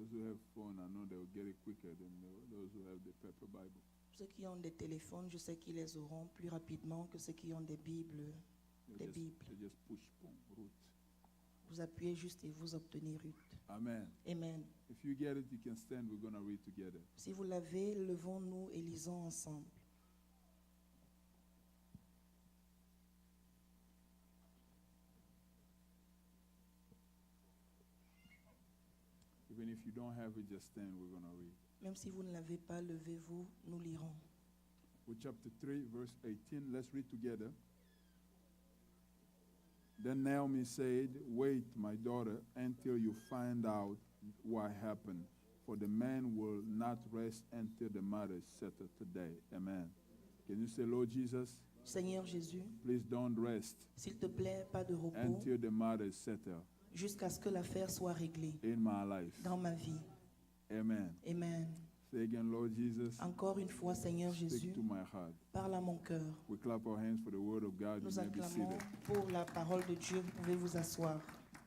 Those who have phone, I know they'll get it quicker than those who have the paper Bible. Ceux qui ont des téléphones, je sais qu'ils les auront plus rapidement que ceux qui ont des Bibles. Des Bibles. They just push, boom, root. Vous appuyez juste et vous obtenez Ruth. Amen. Amen. If you get it, you can stand. We're going to read together. Si vous l'avez, levons-nous et lisons ensemble. Even if you don't have it, just stand. We're going to read. Même si vous ne l'avez pas, levez-vous, nous lirons. With chapter 3, verse 18, let's read together. Then Naomi said, "Wait, my daughter, until you find out what happened, for the man will not rest until the matter is settled today." Amen. Can you say, Lord Jesus, Seigneur Jésus, please don't rest s'il te plaît, pas de repos, until the matter is settled jusqu'à ce que l'affaire soit réglée in my life. dans ma vie. Amen. Amen. Say again, Lord Jesus, Encore une fois, Seigneur Jésus, speak to my heart. parle à mon cœur. We clap our hands for the word of God. You Nous may be acclamons seated. pour la parole de Dieu. Vous pouvez vous asseoir.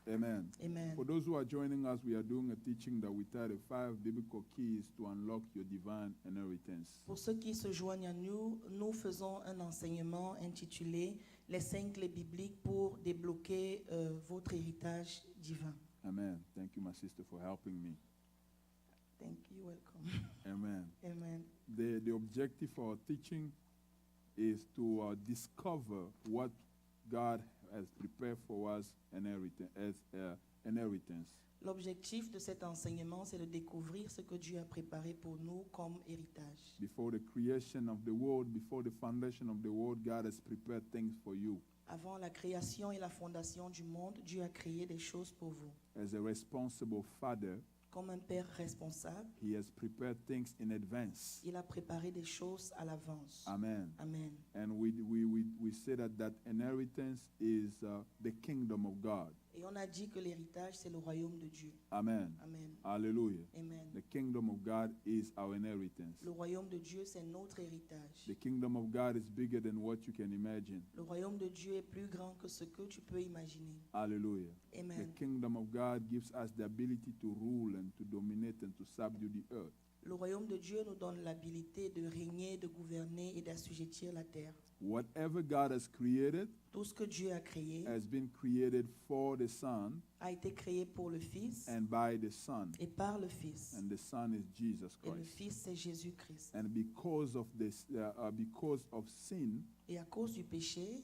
Amen. Amen. For those who are joining us, we are doing a teaching that we titled 5 Biblical Keys to Unlock Your Divine Inheritance. Pour ceux qui se joignent à nous, nous faisons un enseignement intitulé « Les 5 clés bibliques pour débloquer votre héritage divin ». Amen. Thank you, my sister, for helping me. Thank you, welcome. Amen. Amen. The objective for our teaching is to discover what God has prepared for us as inheritance. L'objectif de cet enseignement, c'est de découvrir ce que Dieu a préparé pour nous comme héritage. Before the creation of the world, before the foundation of the world, God has prepared things for you. Avant la création et la fondation du monde, Dieu a créé des choses pour vous. As a responsible father, Comme un père responsable, He has prepared things in advance. il a préparé des choses à l'avance. Amen. Amen. And we say that inheritance is the kingdom of God. Et on a dit que l'héritage, c'est le royaume de Dieu. Amen. Amen. Hallelujah. Amen. The kingdom of God is our inheritance. Le royaume de Dieu, c'est notre héritage. The kingdom of God is bigger than what you can imagine. Le royaume de Dieu est plus grand que ce que tu peux imaginer. Hallelujah. The Amen. kingdom of God gives us the ability to rule and to dominate and to subdue the earth. Le royaume de Dieu nous donne l'habilité de régner, de gouverner et d'assujettir la terre. Whatever God has created Tout ce que Dieu a créé has been created for the Son a été créé pour le Fils and by the Son. et par le Fils. And the Son is Jesus Et le Christ. Fils, c'est Jésus-Christ. And because of sin, Et à cause du péché,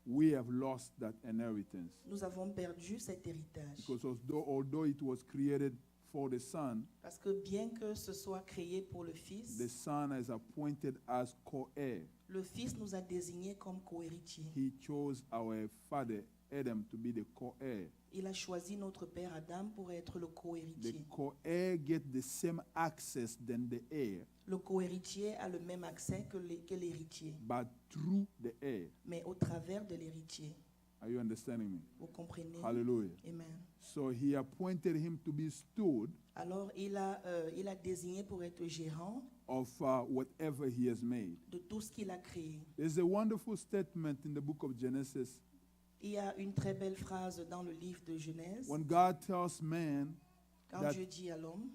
we have lost that inheritance. nous avons perdu cet héritage. Because although it was created for the Son, Parce que bien que ce soit créé pour le the Fils, Son is appointed as co-heir. le Fils nous a désignés comme co-héritiers. He chose our father Adam to be the co-heir. Il a choisi notre père Adam pour être le The co-héritier. co-heir get the same access than the heir, Le co-héritier a le même accès que l'héritier, but through the heir. mais au travers de l'héritier. Are you understanding me? Vous comprenez? Hallelujah. Amen. So he appointed him to be steward Alors, il a désigné pour être gérant of whatever he has made. de tout ce qu'il a créé. There's a wonderful statement in the book of Genesis Il y a une très belle phrase dans le livre de Genèse, when God tells man, quand that- Dieu dit à l'homme,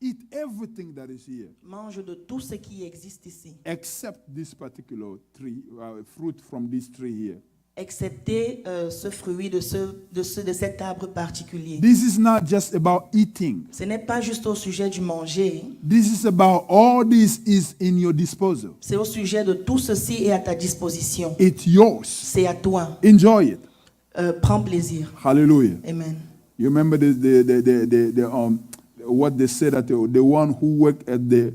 eat everything that is here mange de tout ce qui existe ici, except this particular tree, fruit from this tree here. excepté ce fruit de cet arbre particulier. This is not just about eating. Ce n'est pas juste au sujet du manger, This is about all this is in your disposal. c'est au sujet de tout ceci est à ta disposition. It's yours. C'est à toi. Enjoy it. Prends plaisir. Hallelujah. Amen. You remember what they said that the one who worked at the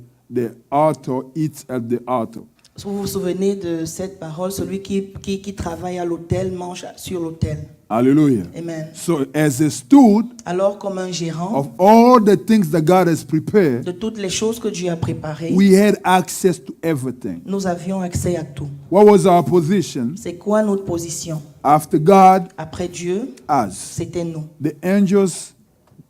altar eats at the altar. Vous vous souvenez de cette parole, celui qui travaille à l'autel mange sur l'autel. Hallelujah. Amen. So as a steward Alors, comme un gérant of all the things that God has prepared, de toutes les choses que Dieu a préparées, we had access to everything. nous avions accès à tout. What was our position? C'est quoi notre position? After God, Après Dieu, us. c'était nous. The angels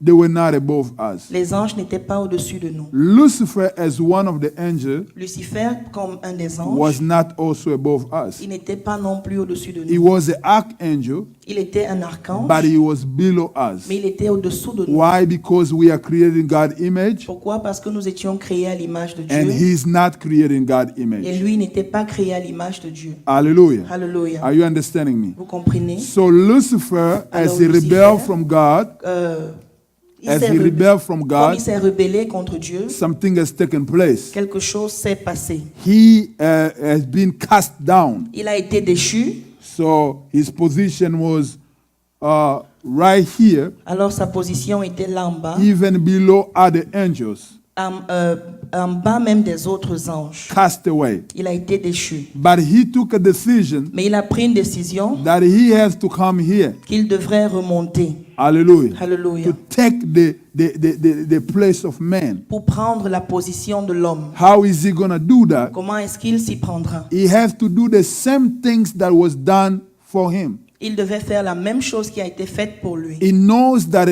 they were not above us. Les anges n'étaient pas au-dessus de nous. Lucifer, as one of the angels, Lucifer, comme un des was anges, not also above us. il n'était pas non plus au-dessus de He nous. was an archangel, Il était un archange, but he was below us. mais il était au-dessous de nous. Why? Because we are created in God's image, Pourquoi? Parce que nous étions créés à l'image de and Dieu, he's not created in God's et image. lui n'était pas créé à l'image de Dieu. Hallelujah. Alléluia. Are you understanding me? Vous comprenez? So Lucifer, as Alors, he rebelled Lucifer, from God, Il as s'est he rebellé- rebelled from Comme God, il s'est rebellé contre Dieu, something has taken place. quelque chose s'est passé. He has been cast down. Il a été déchu, So his position was right here, alors sa position était là en bas, even below other angels, en bas même des autres anges. cast away. Il a été déchu. But he took a decision Mais il a pris une décision that he has to come here. qu'il devrait remonter. Hallelujah. Alléluia. To take the place of man. Pour prendre la position de l'homme. How is he going to do that? Comment est-ce qu'il s'y prendra? He has to do the same things that was done for him. Il devait faire la même chose qui a été faite pour lui. He knows that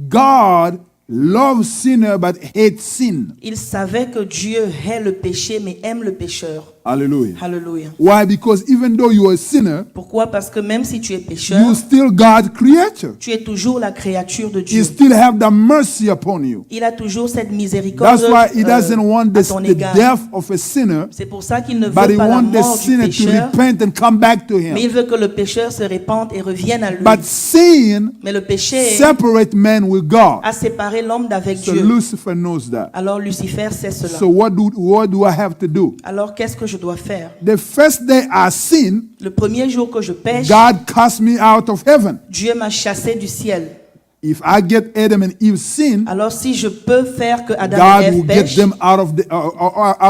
God loves sinner but hates sin. Il savait que Dieu hait le péché mais aime le pécheur. Hallelujah. Alléluia. Why? Because even though you are a sinner, Pourquoi? Parce que même si tu es pécheur, you're still God's creature. tu es toujours la créature de He Dieu. still have the mercy upon you. Il a toujours cette miséricorde That's why he doesn't want à ton the égard. death of a sinner, C'est pour ça qu'il ne veut but he pas la wants the mort du sinner to pécheur, repent and come back to mais him. il veut que le pécheur se répande et revienne à lui. But sin Mais le péché separate man with God. a séparé l'homme d'avec So Dieu. Lucifer knows that. Alors Lucifer sait cela. So what do I have to do? Alors qu'est-ce que je dois faire? The first day I sin, Le premier jour que je pêche, God cast me out of heaven. Dieu m'a chassé du ciel. If I get Adam and Eve sin, Alors si je peux faire que Adam et God Ève will get pêchent, them out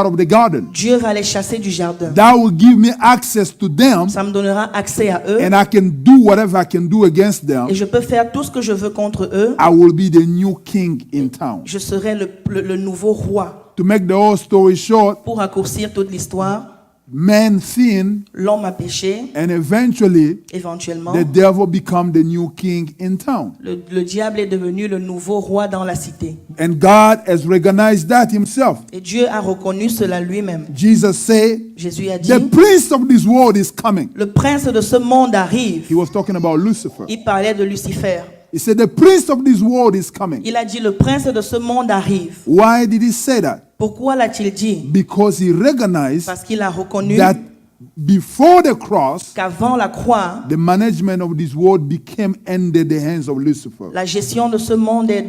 of the garden. Dieu va les chasser du jardin. That will give me access to them, Ça me donnera accès à eux and I can do whatever I can do against them. et je peux faire tout ce que je veux contre eux. I will be the new king in town. Je serai le nouveau roi. To make the whole story short, Pour raccourcir toute l'histoire, man sinned, l'homme a péché. and eventually Éventuellement, the devil become the new king in town. le diable est devenu le nouveau roi dans la cité. And God has recognized that himself. Et Dieu a reconnu cela lui-même. Jesus said, Jésus a dit, the prince of this world is coming. le prince de ce monde arrive. He was talking about Lucifer. Il parlait de Lucifer. He said, the prince of this world is coming. Il a dit, le prince de ce monde arrive. Why did he say that? Pourquoi l'a-t-il dit? Because he recognized Parce qu'il a reconnu that before the cross, qu'avant la croix, the management of this world became under the hands of Lucifer. la gestion de ce monde est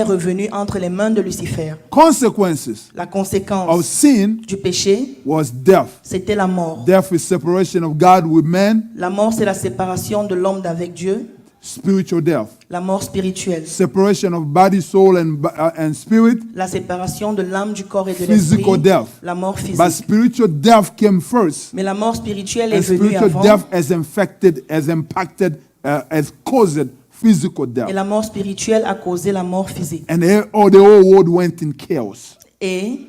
revenue entre les mains de Lucifer. Consequences La of conséquence sin du péché, was death. c'était la mort. Death is separation of God with man, La mort, c'est la séparation de l'homme d'avec Dieu. spiritual death. La mort spirituelle. Separation of body, soul, and spirit. La séparation de l'âme, du corps et de l'esprit. Physical death. La mort But physique. spiritual death came first. Mais la mort spirituelle est And venue spiritual avant. death has caused physical Et death. la mort spirituelle a causé la mort physique. And the whole world went in chaos. Et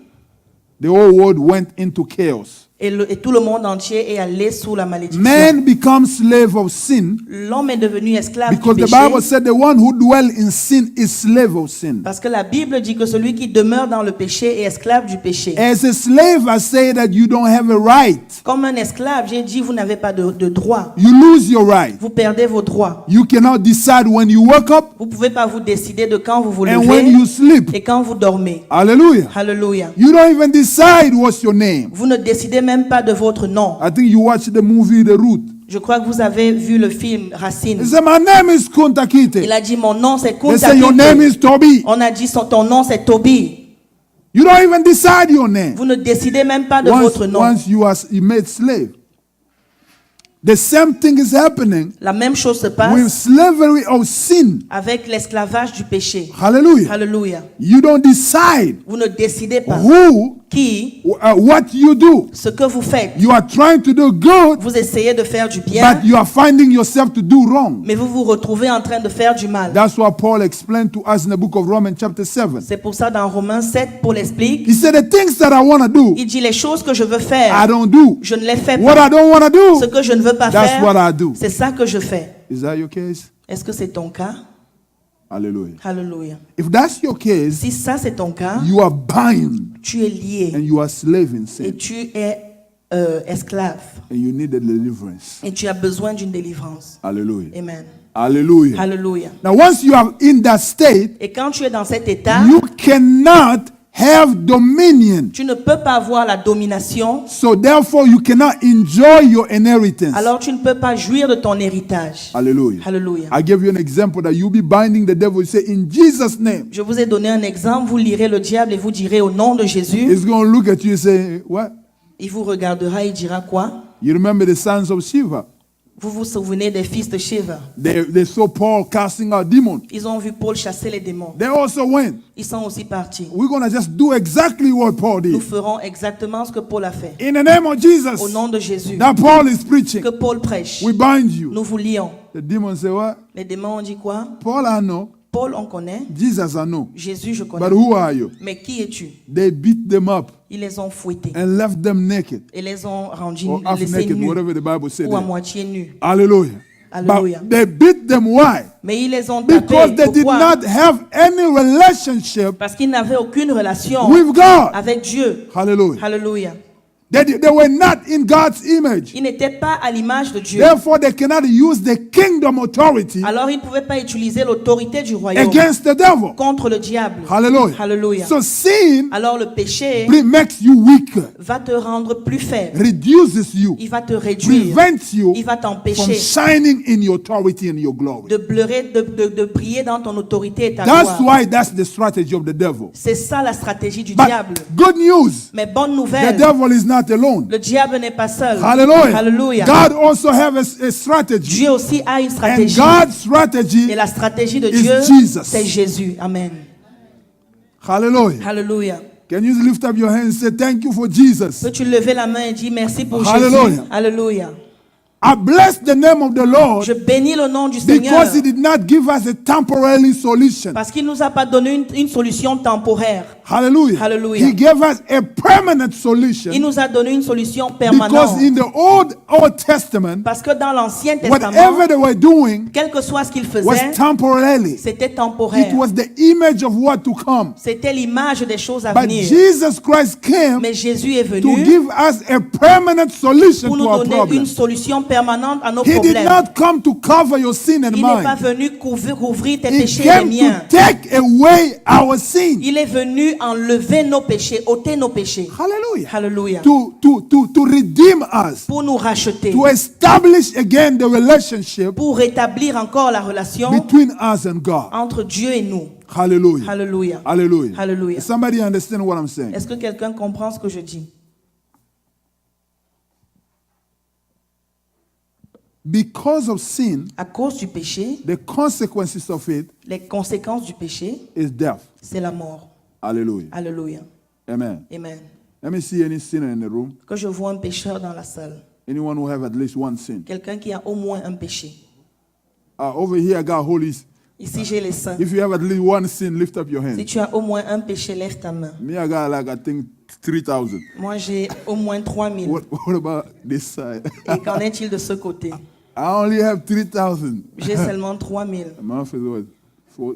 The whole world went into chaos. Et tout le monde entier est allé sous la malédiction. Man becomes slave of sin L'homme est devenu esclave because du the péché. Bible said the one who dwells in sin is slave of sin. Parce que la Bible dit que celui qui demeure dans le péché est esclave du péché. As a slave, I say that you don't have a right. Comme un esclave, j'ai dit, vous n'avez pas de droit. You lose your right. Vous perdez vos droits. You cannot decide when you wake up Vous ne pouvez pas vous décider de quand vous vous and when you levez sleep. et quand vous dormez. Hallelujah. Alléluia. You don't even decide what's your name. Vous ne décidez même pas de votre nom. I think you watched the movie The Root. Je crois que vous avez vu le film Racine. He said, my name is Kunta Kinte. Il a dit, mon nom c'est They Kunta say, your name Kinte. is Toby. On a dit, ton nom c'est Toby. You don't even decide your name. Vous ne décidez même pas de Once, votre nom. once you are made slave. The same thing is happening La même chose se with passe slavery of sin. avec l'esclavage du péché. Hallelujah. Alléluia. You don't decide Vous ne décidez pas what you do. ce que vous faites. You are trying to do good, Vous essayez de faire du bien, but you are finding yourself to do wrong. mais vous vous retrouvez en train de faire du mal. That's what Paul explained to us in the book of Romans chapter 7. C'est pour ça dans Romains 7, Paul explique, He said, the things that I want to do, il dit les choses que je veux I faire, don't do. je ne les fais What pas. I don't want to Ce do, que je ne veux pas that's what faire, I do. c'est ça que je fais. Is that your case? Est-ce que c'est ton cas? Hallelujah. Hallelujah. If that's your case, Si ça c'est ton cas, you are bound tu es lié and you are slave in et sin tu es esclave and you need a deliverance. et tu as besoin d'une délivrance. Hallelujah. Amen. Hallelujah. Hallelujah. Now, once you are in that state, Et quand tu es dans cet état, you cannot have dominion. tu ne peux pas avoir la domination, So therefore, you cannot enjoy your inheritance. alors tu ne peux pas jouir de ton héritage. Hallelujah. Hallelujah. I give you an example that you'll be binding the devil. You say, in Jesus' name. Je vous ai donné un exemple, vous lirez le diable et vous direz au nom de Jésus. He's going to look at you and say, what? Il vous regardera et dira quoi? You remember the sons of Shiva? Vous vous souvenez des fils de Sheva? They saw Paul casting out demons. Ils ont vu Paul chasser les démons. They also went. Ils sont aussi partis. We're going to just do exactly what Paul Nous did. ferons exactement ce que Paul a fait. In the name of Au Jesus, nom de Jésus, that Paul is preaching. que Paul prêche. We bind you. Nous vous lions. The demons say, what? Les démons ont dit quoi? Paul, I know. Paul, on connaît. Jesus, I know. Jésus, je connais. But who are you? Mais qui es-tu? They beat them up Ils les ont fouettés and left them naked. et les ont rendus Or half laissés naked, nus whatever the Bible said. ou à there. moitié nus. Hallelujah. Hallelujah. But they beat them. Why? Mais ils les ont Because tapés. they did Pourquoi? not have any relationship Parce qu'ils n'avaient aucune relation with God. avec Dieu. Hallelujah. Hallelujah. They were not in God's image. Ils n'étaient pas à l'image de Dieu. Therefore, they cannot use the kingdom authority Alors ils ne pouvaient pas utiliser l'autorité du royaume against the devil. contre le diable. Hallelujah. Hallelujah. So sin Alors le péché makes you weaker, va te rendre plus faible. reduces you, Il va te réduire. prevents you Il va from t'empêcher shining in your authority and your glory. de briller dans ton autorité et ta That's gloire. why that's the strategy of the devil. C'est ça la stratégie du But diable. good news, Mais bonne the nouvelle, devil is not alone. le diable n'est pas seul. Hallelujah. Hallelujah. God also have a strategy. Dieu aussi a une And stratégie. God's strategy Et la stratégie de is Dieu, Jesus. c'est Jésus. Amen. Hallelujah. Alléluia. Can you lift up your hands and say thank you for Jesus? Peux-tu lever la main et dire merci pour Hallelujah. Jésus? Alléluia. I bless the name of the Lord Je bénis le nom du Seigneur because he did not give us a temporary solution. parce qu'il ne nous a pas donné une solution temporaire. Hallelujah. Hallelujah. He gave us a permanent solution Il nous a donné une solution because permanente. in the Old Testament, Parce que dans l'Ancien whatever Testament, they were doing quel que soit ce qu'ils was faisaient, temporarily. c'était It temporaire. was the image of what to come. C'était l'image des choses à But venir. Jesus Christ came Mais Jésus est to venu give us a permanent solution pour to nous our donner problem. une solution permanente à nos He did problèmes. not come to cover your sin and Il n'est pas mine. venu couvrir tes He péchés et came les to miens. take away our sin. Il est venu enlever nos péchés, ôter nos péchés. Hallelujah. Alléluia. To redeem us. Pour nous racheter. To establish again the relationship Pour rétablir encore la relation between us and God. entre Dieu et nous. Hallelujah. Alléluia. Hallelujah. Hallelujah. Does somebody understand what I'm saying? Est-ce que quelqu'un comprend ce que je dis? Because of sin, À cause du péché, the consequences of it les conséquences du péché, is death. c'est la mort. Hallelujah. Alléluia. Amen. Amen. Let me see any sinner in the room. Que je vois un pécheur dans la salle. Anyone who have at least one sin. Quelqu'un qui a au moins un péché. Over here I got holy. Ici, j'ai les saints. If you have at least one sin, lift up your Si hand. tu as au moins un péché, lève ta main. Me, I got like I think 3,000. Moi, j'ai au moins 3000. What about this side? Et qu'en est-il de ce côté? I only have 3,000. J'ai seulement 3000. My fils was four.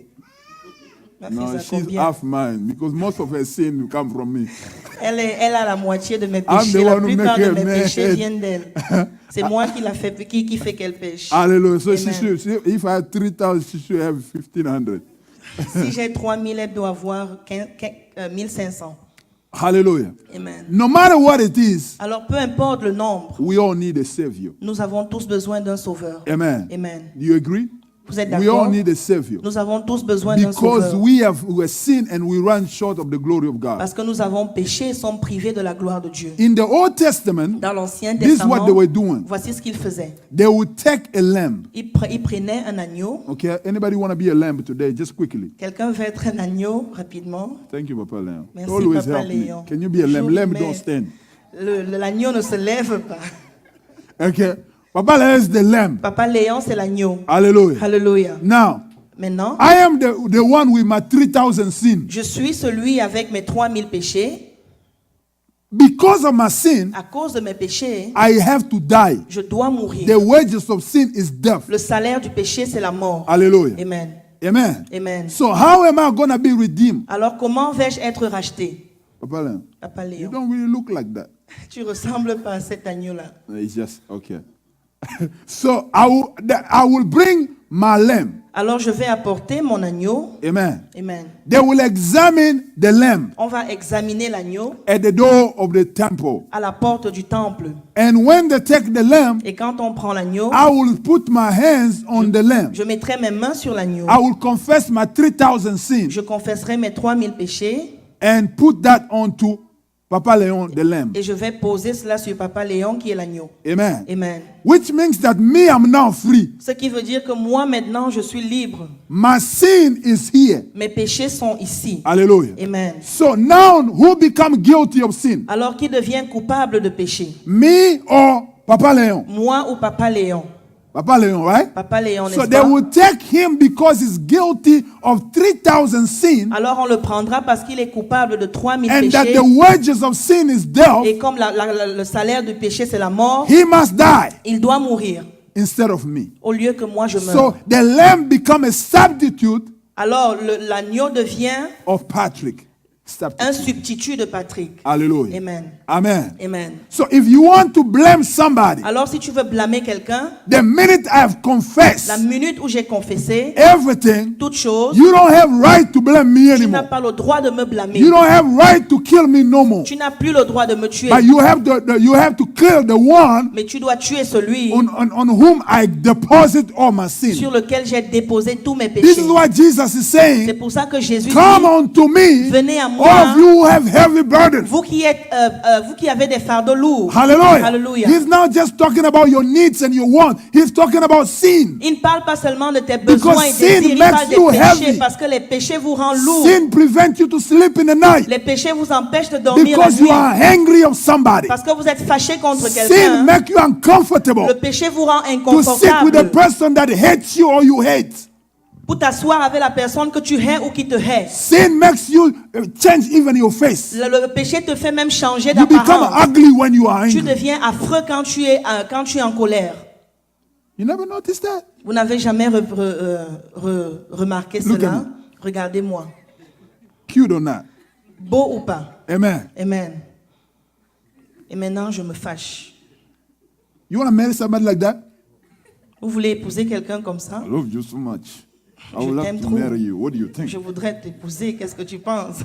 Ma fille, No, ça she's combien? half mine because most of her sin come from me. Elle a la moitié de mes I'm péchés. the La one who plupart make de her mes mad. péchés viennent d'elle. C'est moi qui qui fait qu'elle pêche. Hallelujah. So Amen. if I have 3,000, she should have 1,500. Si j'ai 3000, elle doit avoir 1500. Hallelujah. Amen. No matter what it is, Alors, peu importe le nombre, we all need a savior. nous avons tous besoin d'un sauveur. Amen. Amen. Do you agree? Vous êtes We all d'accord? need a savior. Nous avons tous besoin d'un Because sauveur. we have sinned and we run short of the glory of God. Parce que nous avons péché et sommes privés de la gloire de Dieu. In the Old Testament, Dans l'Ancien this is what they Testament, were doing. voici ce qu'ils faisaient. They would take a lamb. Ils prenaient un agneau. Okay, anybody want to be a lamb today? Just quickly. Quelqu'un veut être un agneau rapidement. Thank you, Papa Lamb. Merci, Always Papa help me. Léon. Can you be a lamb? Toujours, Lamb mais don't stand. L'agneau ne se lève pas. Okay, Papa Lamb is the lamb. Papa Léon, c'est l'agneau. Hallelujah. Alléluia. Now, Maintenant, I am the one with my 3,000 sins. je suis celui avec mes 3000 péchés. Because of my sin, À cause de mes péchés, I have to die. je dois mourir. The wages of sin is death. Le salaire du péché, c'est la mort. Hallelujah. Amen. Amen. Amen. So how am I going to be redeemed? Alors comment vais-je être racheté? Papa Léon, Papa you Léon, don't really look like that. tu ressembles pas à cet agneau-là. It's just, okay. So I will bring my lamb. Alors je vais apporter mon agneau. Amen. Amen. They will examine the lamb On va examiner l'agneau at the door of the temple. à la porte du temple. And when they take the lamb, Et quand on prend l'agneau, I will put my hands on the lamb. je mettrai mes mains sur l'agneau. I will confess my 3,000 sins Je confesserai mes 3000 péchés and put that onto Papa Léon, the lamb. et je vais poser cela sur Papa Léon qui est l'agneau. Amen. Amen. Which means that me, I'm now free. Ce qui veut dire que moi maintenant je suis libre. My sin is here. Mes péchés sont ici. Hallelujah. Amen. So now, who become guilty of sin? Alors qui devient coupable de péché? Me or Papa Léon? Moi ou Papa Léon? Papa Léon, right? Papa Léon, So n'est-ce they pas? will take him because he's guilty of 3,000 sins, Alors on le prendra parce qu'il est coupable de 3000 and that péchés. the wages of sin is death. Et comme le salaire du péché c'est la mort, He must die il doit mourir instead of me. au lieu que moi je meure. So the lamb become a substitute Alors l'agneau devient of Patrick. un Substitute. substitut de Patrick. Hallelujah. Amen. Amen. Amen. So if you want to blame somebody, Alors si tu veux blâmer quelqu'un, the minute I've confessed la minute où j'ai confessé everything, toute chose, you don't have right to blame me tu n'as anymore. pas le droit de me blâmer. You don't have right to kill me no more. Tu n'as plus le droit de me tuer. But you have to kill the one Mais tu dois tuer celui on whom I deposit all my sin. sur lequel j'ai déposé tous mes This péchés. is what Jesus is C'est saying. pour ça que Jésus Come dit, unto me, venez à all moi, of you who have heavy burdens. vous qui avez des fardeaux lourds. Hallelujah. Hallelujah. He's not just talking about your needs and your wants. He's talking about sin. Il ne parle pas seulement de tes besoins et sin désirs, il makes parle you des péchés heavy. parce que les péchés vous rendent lourds. Sin prevents you to sleep in the night Les péchés vous empêchent de dormir la because you nuit are angry of somebody. parce que vous êtes fâché contre Sin quelqu'un. makes you uncomfortable Le péché vous rend to sit with the inconfortable person that hates you or you hate. pour t'asseoir avec la personne que tu hais ou qui te hait. Sin makes you change even your face. Le péché te fait même changer You become d'apparence. ugly when you are Tu angry. deviens affreux quand tu es en colère. You never noticed that? Vous n'avez jamais remarqué Look at cela? me. Regardez-moi. Cute or not? Beau ou pas? Amen. Amen. Et maintenant, je me fâche. You want to marry somebody like that? Vous voulez épouser quelqu'un comme ça? I love you so much. I Je would love t'aime to trop. marry you. What do you think? Je voudrais t'épouser. Qu'est-ce que tu penses?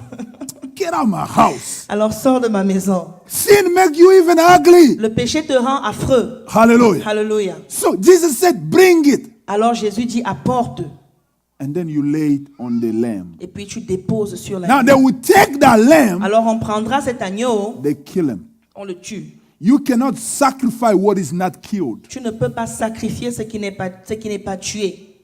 Get out of my house. Alors sors de ma maison. Sin makes you even ugly. Le péché te rend affreux. Hallelujah. Alléluia. So Jesus said, bring it. Alors Jésus dit apporte. And then you lay it on the lamb. Et puis tu déposes sur Now they l'agneau. will take that lamb, Alors on prendra cet agneau, they kill him. on le tue. You cannot sacrifice what is not killed. Tu ne peux pas sacrifier ce qui n'est pas tué.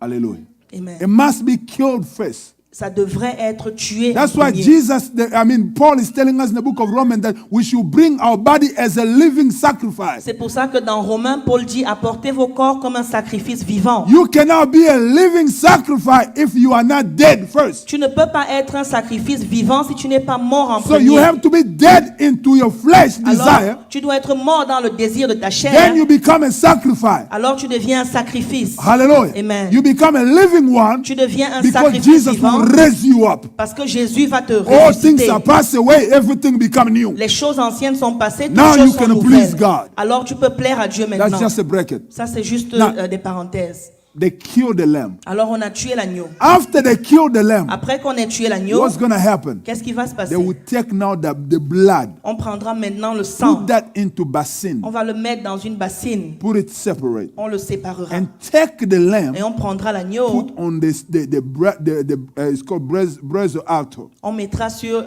Hallelujah. Amen. It must be killed first. Ça devrait être tué. en That's why premier. Paul is telling us in the book of Romans that we should bring our body as a living sacrifice. C'est pour ça que dans Romains, Paul dit apportez vos corps comme un sacrifice vivant. You cannot be a living sacrifice if you are not dead first. Tu ne peux pas être un sacrifice vivant si tu n'es pas mort en So you premier. have to be dead into your flesh desire. Alors, tu dois être mort dans le désir de ta chair. Then you become a sacrifice. Alors tu deviens un sacrifice. Hallelujah. Amen. You become a living one Tu deviens un because sacrifice Jesus vivant will raise you up. parce que Jésus va te All things ressusciter. are passed away, everything become new. Les choses anciennes sont passées, toutes Now choses you sont can nouvelles. please God. Alors tu peux plaire à Dieu That's maintenant. just a bracket. Ça c'est juste Now- des parenthèses. They kill the lamb. Alors on a tué l'agneau. After they kill the lamb, Après qu'on ait tué l'agneau, what's going to happen? qu'est-ce qui va se passer? They will take now the blood, On prendra maintenant le sang. put that into basin, On va le mettre dans une bassine. put it separate, On le séparera. and take the lamb, Et on prendra l'agneau. put on it's called brazier altar. On mettra sur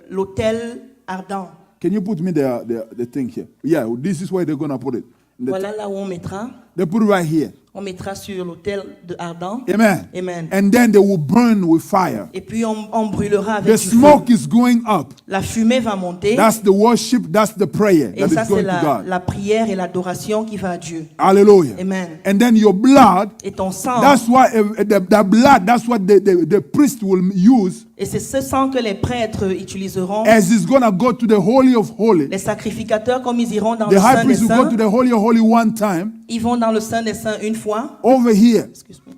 l'autel ardent. Can you put me the thing here? Yeah, this is where they're going to put it. Voilà là où on mettra. They put it right here. On mettra sur l'autel ardent. Amen. Amen. And then they will burn with fire. Et puis on brûlera The avec du feu. smoke is going up. La fumée va monter. That's the worship, that's the prayer Et that ça is c'est going to God. la prière et l'adoration qui va à Dieu. Hallelujah. Amen. And then your blood, Et ton sang. that's why the blood, that's what the priest will use Et c'est ce sang que les prêtres utiliseront. as he's going to go to the Holy of Holies. Les sacrificateurs, comme ils iront dans The le high Saint des priest will go Saints, to the Holy of Holies one time ils vont dans le Saint des Saints une fois. over here. Excuse me.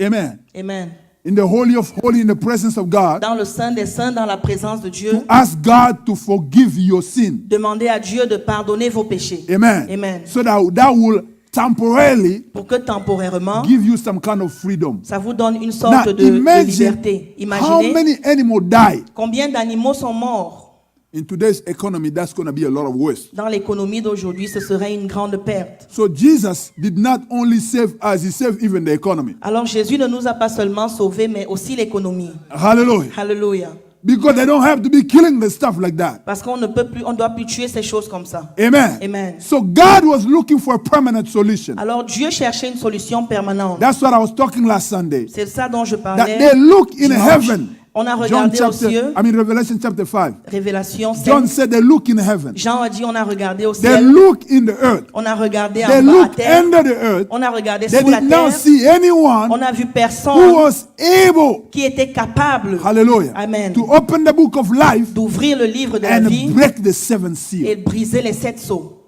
Amen. Amen. In the Holy of Holies, in the presence of God, Dans le Saint des Saints, dans la présence de Dieu, to ask God to forgive your sin. demandez à Dieu de pardonner vos péchés. Amen. Amen. So that will temporarily Pour que temporairement, give you some kind of freedom. ça vous donne une sorte Now, de liberté. imagine how Imaginez many animals die. combien d'animaux sont morts. In today's economy, that's going to be a lot of waste. Dans l'économie d'aujourd'hui, ce serait une grande perte. So Jesus did not only save us, he saved even the economy. Alors Jésus ne nous a pas seulement sauvés, mais aussi l'économie. Hallelujah. Alléluia. Because they don't have to be killing the stuff like that. Parce qu'on ne peut plus, on doit plus tuer ces choses comme ça. Amen. Amen. So God was looking for a permanent solution. Alors Dieu cherchait une solution permanente. That's what I was talking last Sunday. C'est ça dont je That parlais. they look in dimanche. heaven. On a John regardé aux cieux. Revelation chapter 5. Révélation 7. John said they look in heaven. Jean a dit on a regardé au They ciel. look in the earth. On a regardé They en bas à look terre. under the earth. On a regardé They sous la did not terre. see anyone On a vu who personne was able, qui était capable hallelujah, Amen. to open the book of life d'ouvrir le livre de la and vie break the seventh et seal. briser les 7 sceaux.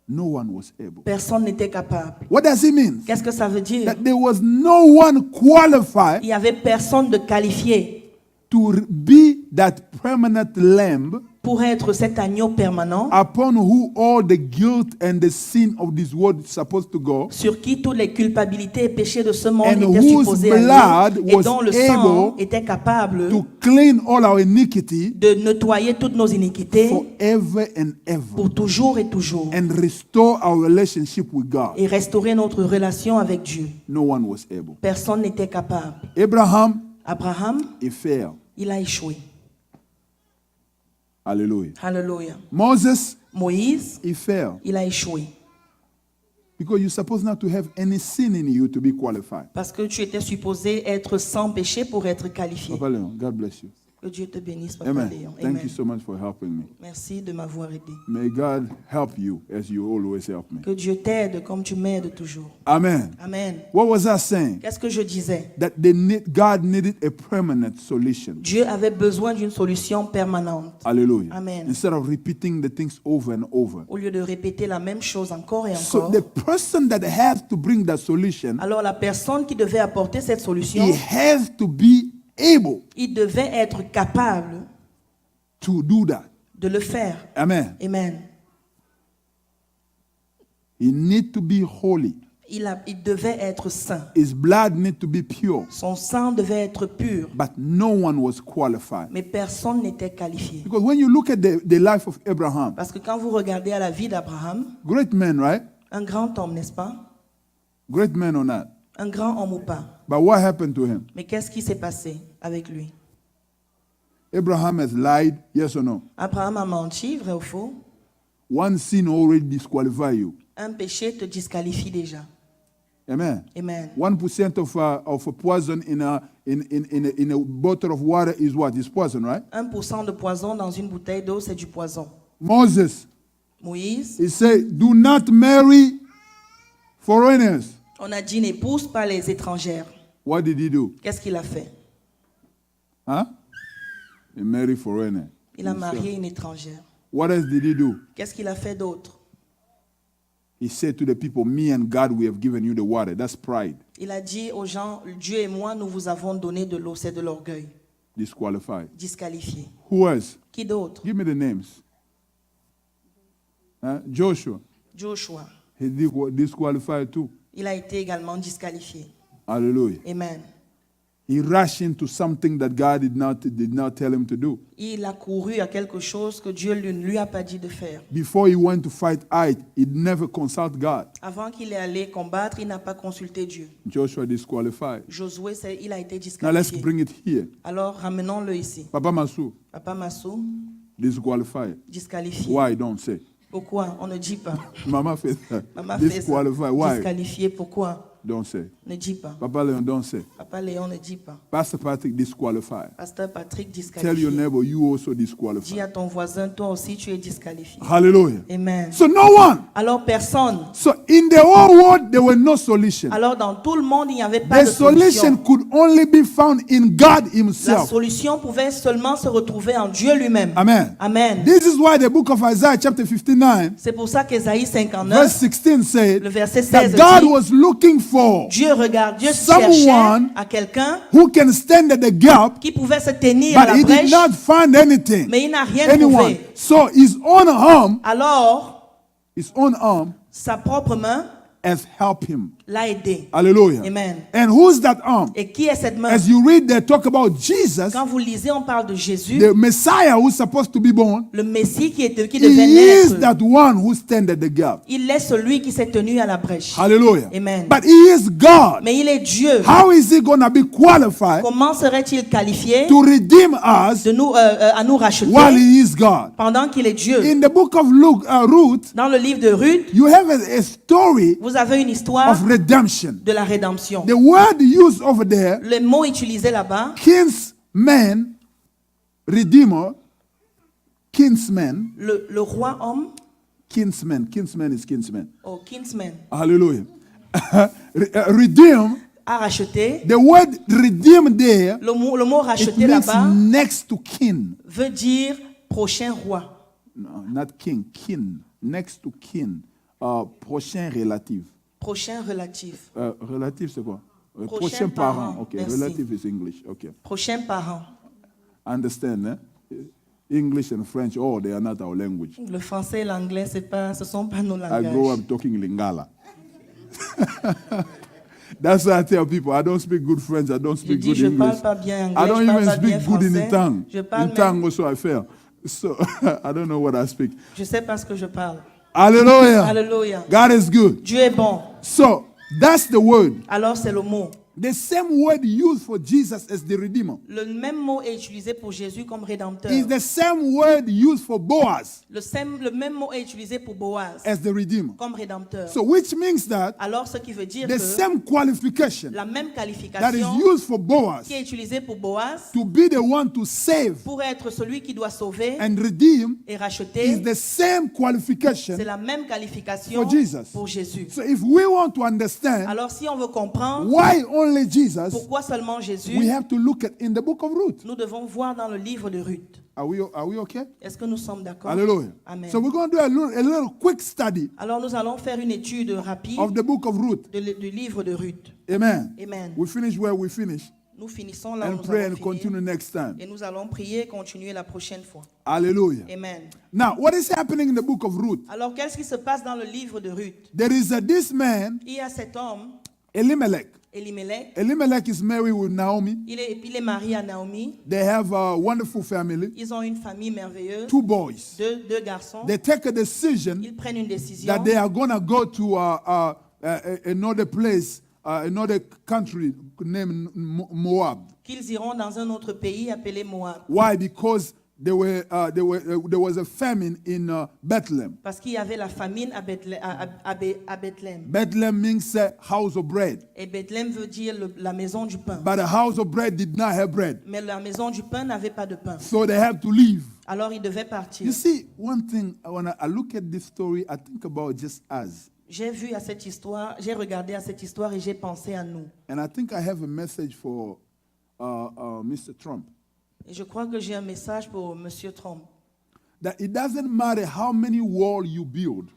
No one was able. Personne n'était capable. What does it mean? Qu'est-ce que ça veut dire? That there was no one qualified Il n'y avait personne de qualifié to be that permanent lamb pour être cet agneau permanent upon who all the guilt and the sin of this world is supposed to go, sur qui toutes les culpabilités et péchés de ce monde And étaient whose supposés blood aller et was dont le sang able était capable to clean all our iniquity de nettoyer toutes nos iniquités forever and ever, pour toujours et toujours and restore our relationship with God. et restaurer notre relation avec Dieu. No one was able. Personne n'était capable. Abraham, Abraham, he failed. il a échoué. Hallelujah. Alléluia. Moses, Moïse, he failed. il a échoué. Because you're supposed not to have any sin in you to be qualified. Parce que tu étais supposé être sans péché pour être qualifié. Papa Leon, God bless you. Que Dieu te bénisse, Papa Amen. Léon. Thank Amen. you so much for helping me. Merci de m'avoir aidé. May God help you as you always help me. Que Dieu t'aide comme tu m'aides toujours. Amen. Amen. What was I saying? Qu'est-ce que je disais? That God needed a permanent solution. Dieu avait besoin d'une solution permanente. Hallelujah. Amen. Instead of repeating the things over and over. Au lieu de répéter la même chose encore et So encore. the person that has to bring that solution, Alors la personne qui devait apporter cette solution, he has to be able il devait être capable to do that. de le faire. Amen. Amen. He need to be holy. Il devait être saint. His blood need to be pure. Son sang devait être pur. But no one was qualified. Mais personne n'était qualifié. Because when you look at the life of Abraham, Parce que quand vous regardez à la vie d'Abraham, great man, right? un grand homme, n'est-ce pas? Great man or not? Un grand homme ou pas? But what happened to him? Mais qu'est-ce qui s'est passé avec lui? Abraham has lied, yes or no? Abraham a menti, vrai ou faux? One sin already disqualify you. Un péché te disqualifie déjà. Amen. Amen. 1% of a poison in a bottle of water is what? Is poison, right? 1% de poison dans une bouteille d'eau, c'est du poison. Moses, Moïse, he said, do not marry foreigners. on a dit n'épouse pas les étrangères. What did he do? Qu'est-ce qu'il a fait? Huh? He married foreigner. Il a marié une étrangère. What else did he do? Qu'est-ce qu'il a fait d'autre? He said to the people, me and God, we have given you the water. That's pride. Il a dit aux gens, Dieu et moi, nous vous avons donné de l'eau, c'est de l'orgueil. Disqualified. Disqualifié. Who else? Qui d'autre? Give me the names. Joshua. Joshua. He disqualified too. Il a été également disqualifié. Hallelujah. Amen. He rushed into something that God did not tell him to do. Il a couru à quelque chose que Dieu ne lui a pas dit de faire. Before he went to fight Ai, he never consulted God. Avant qu'il ait allé combattre, il n'a pas consulté Dieu. Joshua disqualified. Josué, il a été Now let's disqualifié. bring it here. Alors ramenons-le ici. Papa Masu, Papa Massou, disqualified. disqualifié. Why? Don't say. Pourquoi? On ne dit pas. Mama fait that. Maman fait ça. Disqualified. Why? Disqualifié. Pourquoi? Don't say. Ne dis pas. Papa Leon, don't say. Papa Léon ne dit pas. Pastor Patrick disqualified. Pasteur Patrick Tell your disqualifié. neighbor you also Dis disqualified. à ton voisin, toi aussi tu es disqualifié. Hallelujah. Amen. So no one. Alors personne. So in the whole world there were no solution. Alors dans tout le monde, il n'y avait pas The de solution solution. could only be found in God La himself. solution pouvait seulement se retrouver en Dieu lui-même. Amen. Amen. This is why the book of Isaiah chapter 59 C'est pour ça qu'Ésaïe verse 59, 16 said le verset that 16 God dit was looking for Dieu cherchait someone à quelqu'un who can stand at the gap, qui pouvait se tenir à but la he did brèche, not find anything, mais il n'a rien anyone. trouvé. So his own arm Sa propre main has helped him. l'a aidé. Hallelujah. Amen. And who's that arm? Et qui est cette main? As you read, they talk about Jesus, Quand vous lisez, on parle de Jésus, the Messiah who's supposed to be born. le Messie qui devait He is naître. that one who stands at the gap. Il est celui qui s'est tenu à la brèche. Hallelujah. Amen. But he is God. Mais il est Dieu. How is he going to be qualified Comment serait-il qualifié to redeem us à nous while racheter he is God? pendant qu'il est Dieu? In the book of Ruth, Dans le livre de Ruth, you have a story vous avez une histoire of redemption. de la rédemption. The word used over there, Le mot utilisé là-bas, kinsman, redeemer, kinsman, le roi homme, kinsman is kinsman. ou kinsman, Hallelujah. Redeem, a racheté. the word redeem there, Le mot it racheté means là-bas next to kin. veut dire prochain roi. No, not king, kin. Next to kin. Prochain relative. Prochain relatif. Relative, c'est quoi? Prochain Prochain parent. parent. Okay, Merci. relative is English. Okay. Prochain parent. Understand, eh? English and French, oh, they are not our language. Le français et l'anglais, ce sont pas nos I grow langages. up talking Lingala. That's why I tell people, I don't speak good French, I don't Je speak dis, good je English. parle pas bien I anglais, don't je parle even pas bien speak good in français. tongue. Je parle In même, tongue also I fail. So I don't know what I speak. je sais pas ce que je parle. Hallelujah. Alléluia. God is good. Dieu est bon. So that's the word. Alors c'est le mot. The same word used for Jesus as the Redeemer Le même mot est utilisé pour Jésus comme rédempteur. is the same word used for Boaz Le même mot est utilisé pour Boaz as the Redeemer. comme rédempteur. So which means that Alors ce qui veut dire the que same qualification la même that is qualification used for Boaz qui est utilisée pour Boaz to be the one to save pour être celui qui doit sauver and redeem et is racheter, the same qualification c'est la même qualification for Jesus. pour Jésus. So if we want to understand Alors si on veut comprendre why only Jesus, pourquoi seulement Jésus, we have to look at in the book of Ruth. nous devons voir dans le livre de Ruth. Are we okay? Est-ce que nous sommes d'accord? Hallelujah. Amen. So we're going to do a little quick study Alors nous allons faire une étude rapide of the book of Ruth. du livre de Ruth. Amen. Amen. We finish where we finish Nous finissons là où and nous pray allons and continue finir. next time. Et nous allons prier et continuer la prochaine fois. Hallelujah. Amen. Now, what is happening in the book of Ruth? Alors qu'est-ce qui se passe dans le livre de Ruth? There is this man, Il y a cet homme, Elimelech. Elimelech. Elimelech is married with Naomi. Il est marié à Naomi. They have a wonderful family, Ils ont une famille merveilleuse. 2 boys. Deux garçons. They take a decision Ils prennent une décision that they are going to go to another place, another country named Moab. qu'ils iront dans un autre pays appelé Moab. Why? Because there was a famine in Bethlehem. Parce qu'il y avait la famine à Bethléem. Bethlehem means house of bread. Et Bethléem veut dire la maison du pain. But the house of bread did not have bread. Mais la maison du pain n'avait pas de pain. So they have to leave. Alors ils devaient partir. You see, one thing, when I look at this story, I think about just us. J'ai vu à cette histoire, j'ai regardé à cette histoire et j'ai pensé à nous. And I think I have a message for Mr. Trump. Et je crois que j'ai un message pour Monsieur Trump. That it doesn't matter how many walls you build.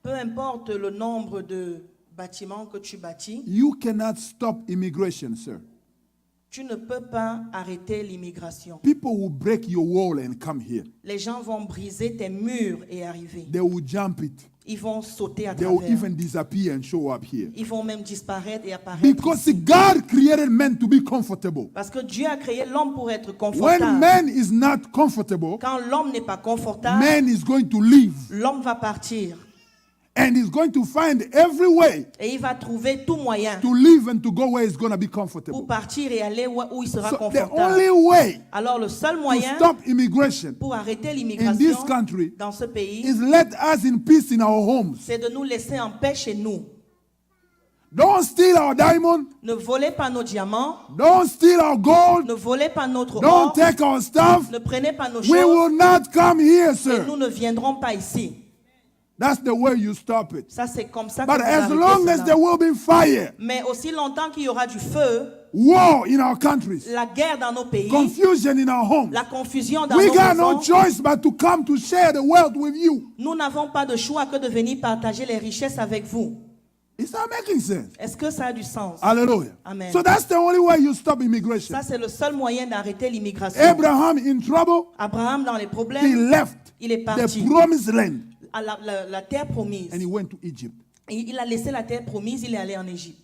Peu importe le nombre de bâtiments que tu bâtis, You cannot stop immigration, sir. tu ne peux pas arrêter l'immigration. People will break your wall and come here. Les gens vont briser tes murs et arriver. They will jump it. Ils vont sauter à They will travers. even disappear and show up here. Ils vont même disparaître et apparaître Because ici. God created men to be comfortable. Parce que Dieu a créé l'homme pour être When confortable. man is not comfortable, Quand l'homme n'est pas confortable, man is going to leave. l'homme va partir. And he's going to find every way Et il va trouver tout moyen to live and to go where he's going to be pour comfortable. partir et aller où il sera So the confortable. only way Alors le seul to moyen stop immigration pour arrêter in this l'immigration country dans ce pays, is let us in peace in our homes. c'est de nous laisser en paix chez nous. Don't steal our diamond. Ne volez pas nos diamants, Don't steal our gold. ne volez pas notre Don't or, take our stuff. ne prenez pas nos We choses will not come here, et sir. nous ne viendrons pas ici. That's the way you stop it. Ça c'est comme ça que But vous as arrêtez long as cela. there will be fire, Mais aussi longtemps qu'il y aura du feu, war in our countries, la guerre dans nos pays, confusion in our homes, la confusion dans we nos got no maisons, choice but to come to share the wealth with you. nous n'avons pas de choix que de venir partager les richesses avec vous. Is that making sense? Est-ce que ça a du sens? Hallelujah. Amen. So that's the only way you stop immigration. Ça, c'est le seul moyen d'arrêter l'immigration. Abraham in trouble, Abraham, dans les he problèmes, left il est the parti promised land à la terre promise. and he went to Egypt. Et il a laissé la terre promise, il est allé en Égypte.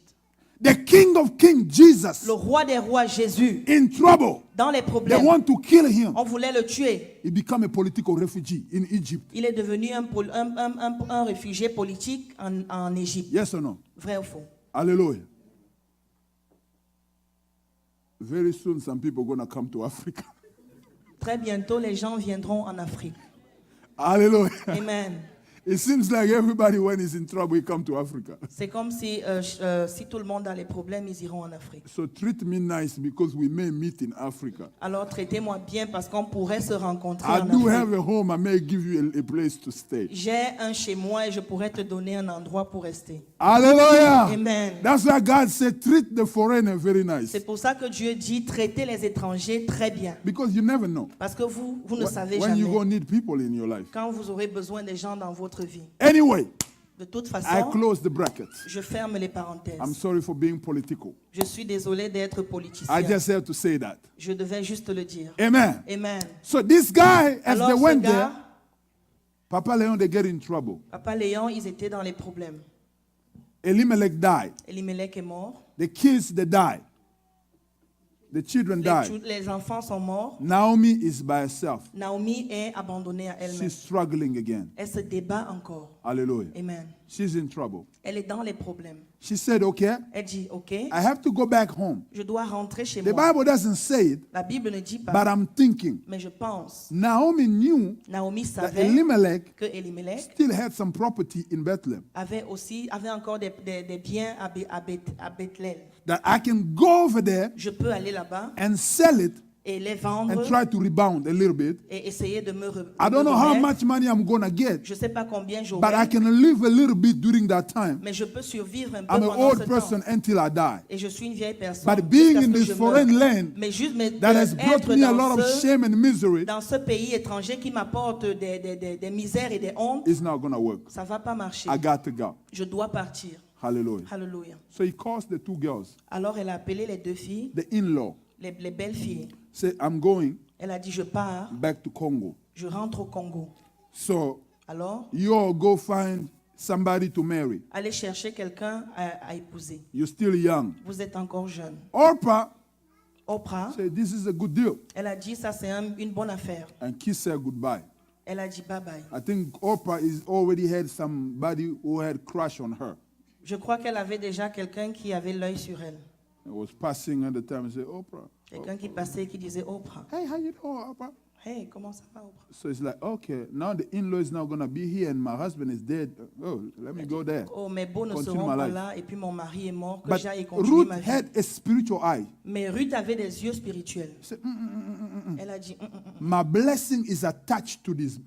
The King of Kings, Jesus, Le roi des rois, Jésus, in trouble. dans les They problèmes, want to kill him. on voulait le tuer. He became a political refugee in Egypt. Il est devenu un réfugié politique en Égypte. Yes or no? Vrai ou faux? Hallelujah. Very soon, some people are going to come to Africa. Très bientôt, les gens viendront en Afrique. Hallelujah. Amen. It seems like everybody, when he's in trouble, he come to Africa. C'est comme si tout le monde a les problèmes, ils iront en Afrique. So treat me nice because we may meet in Africa. Alors traitez-moi bien parce qu'on pourrait se rencontrer I en do Afrique. have a home. I may give you a place to stay. J'ai un chez moi et je pourrais te donner un endroit pour rester. Hallelujah. Amen. That's why God said, treat the foreigner very nice. C'est pour ça que Dieu dit traitez les étrangers très bien. Because you never know Parce que vous ne savez when you're jamais going to need people in your life. quand vous aurez besoin des gens dans votre vie. Anyway, De toute I façon, close the brackets. je ferme les parenthèses. I'm sorry for being political. Je suis désolé d'être I politicien. just have to say that. Je devais juste le dire. Amen. Amen. So this guy, as Alors they ce went gars, there, Papa Leon, they get in trouble. Papa Léon, ils étaient dans les problèmes. Elimelech died. Elimelech est mort. The kids, they died. The children died. Les enfants sont morts. Naomi is by herself. Naomi est abandonnée à elle-même. She's struggling again. Elle se débat encore. Hallelujah. Amen. She's in trouble. Elle est dans les problèmes. She said, okay, Elle dit, OK, I have to go back home. je dois rentrer chez The moi. Bible doesn't say it, La Bible ne dit but pas, I'm thinking. mais je pense. Naomi knew Naomi that savait Elimelech que Elimelech still had some property in Bethlehem. avait encore des biens à Bethléem. That I can go over there Je peux aller là-bas and sell it et les and vendre try to rebound a little bit. et essayer de me I don't know how remettre. much money I'm going to get, Je ne sais pas combien but I j'aurai, can live a little bit during that time. mais je peux survivre un peu I'm an pendant old ce person temps. until I die. Et je suis une vieille personne. But being jusqu'à ce in que this je foreign meure. land Mais juste that has brought être me a lot of shame and misery dans ce pays étranger qui m'apporte des misères et des hontes, is not going to work. ça ne va pas marcher. I got to go. Je dois partir. Hallelujah. Alléluia. So he calls the two girls, Alors elle a appelé les deux filles, the in-law, les belles filles. say, I'm going Elle a dit, je pars, back to Congo. je rentre au Congo. So Alors, you all go find somebody to marry. allez chercher quelqu'un à épouser. You're still young. Vous êtes encore jeune. Orpah Oprah, said, this is a good deal, elle a dit, ça c'est une bonne affaire. and kissed her goodbye. Elle a dit, bye bye. I think Orpah is already had somebody who had crush on her. Je crois qu'elle avait déjà quelqu'un qui avait l'œil sur elle. I was passing at the time and said, Oprah, Quelqu'un qui passait et qui disait, Oprah, hey, how you doing, Oprah? hey, comment ça va, Oprah? So it's like, okay, now the in-law is now going to be here and my husband is dead. Oh, let me go there. Oh, mes beaux ne Continue seront ma pas life. là et puis mon mari est mort, que But j'aille continuer Ruth ma vie. had a spiritual eye. Mais Ruth avait des yeux spirituels. She said, Elle a dit, my blessing is attached to this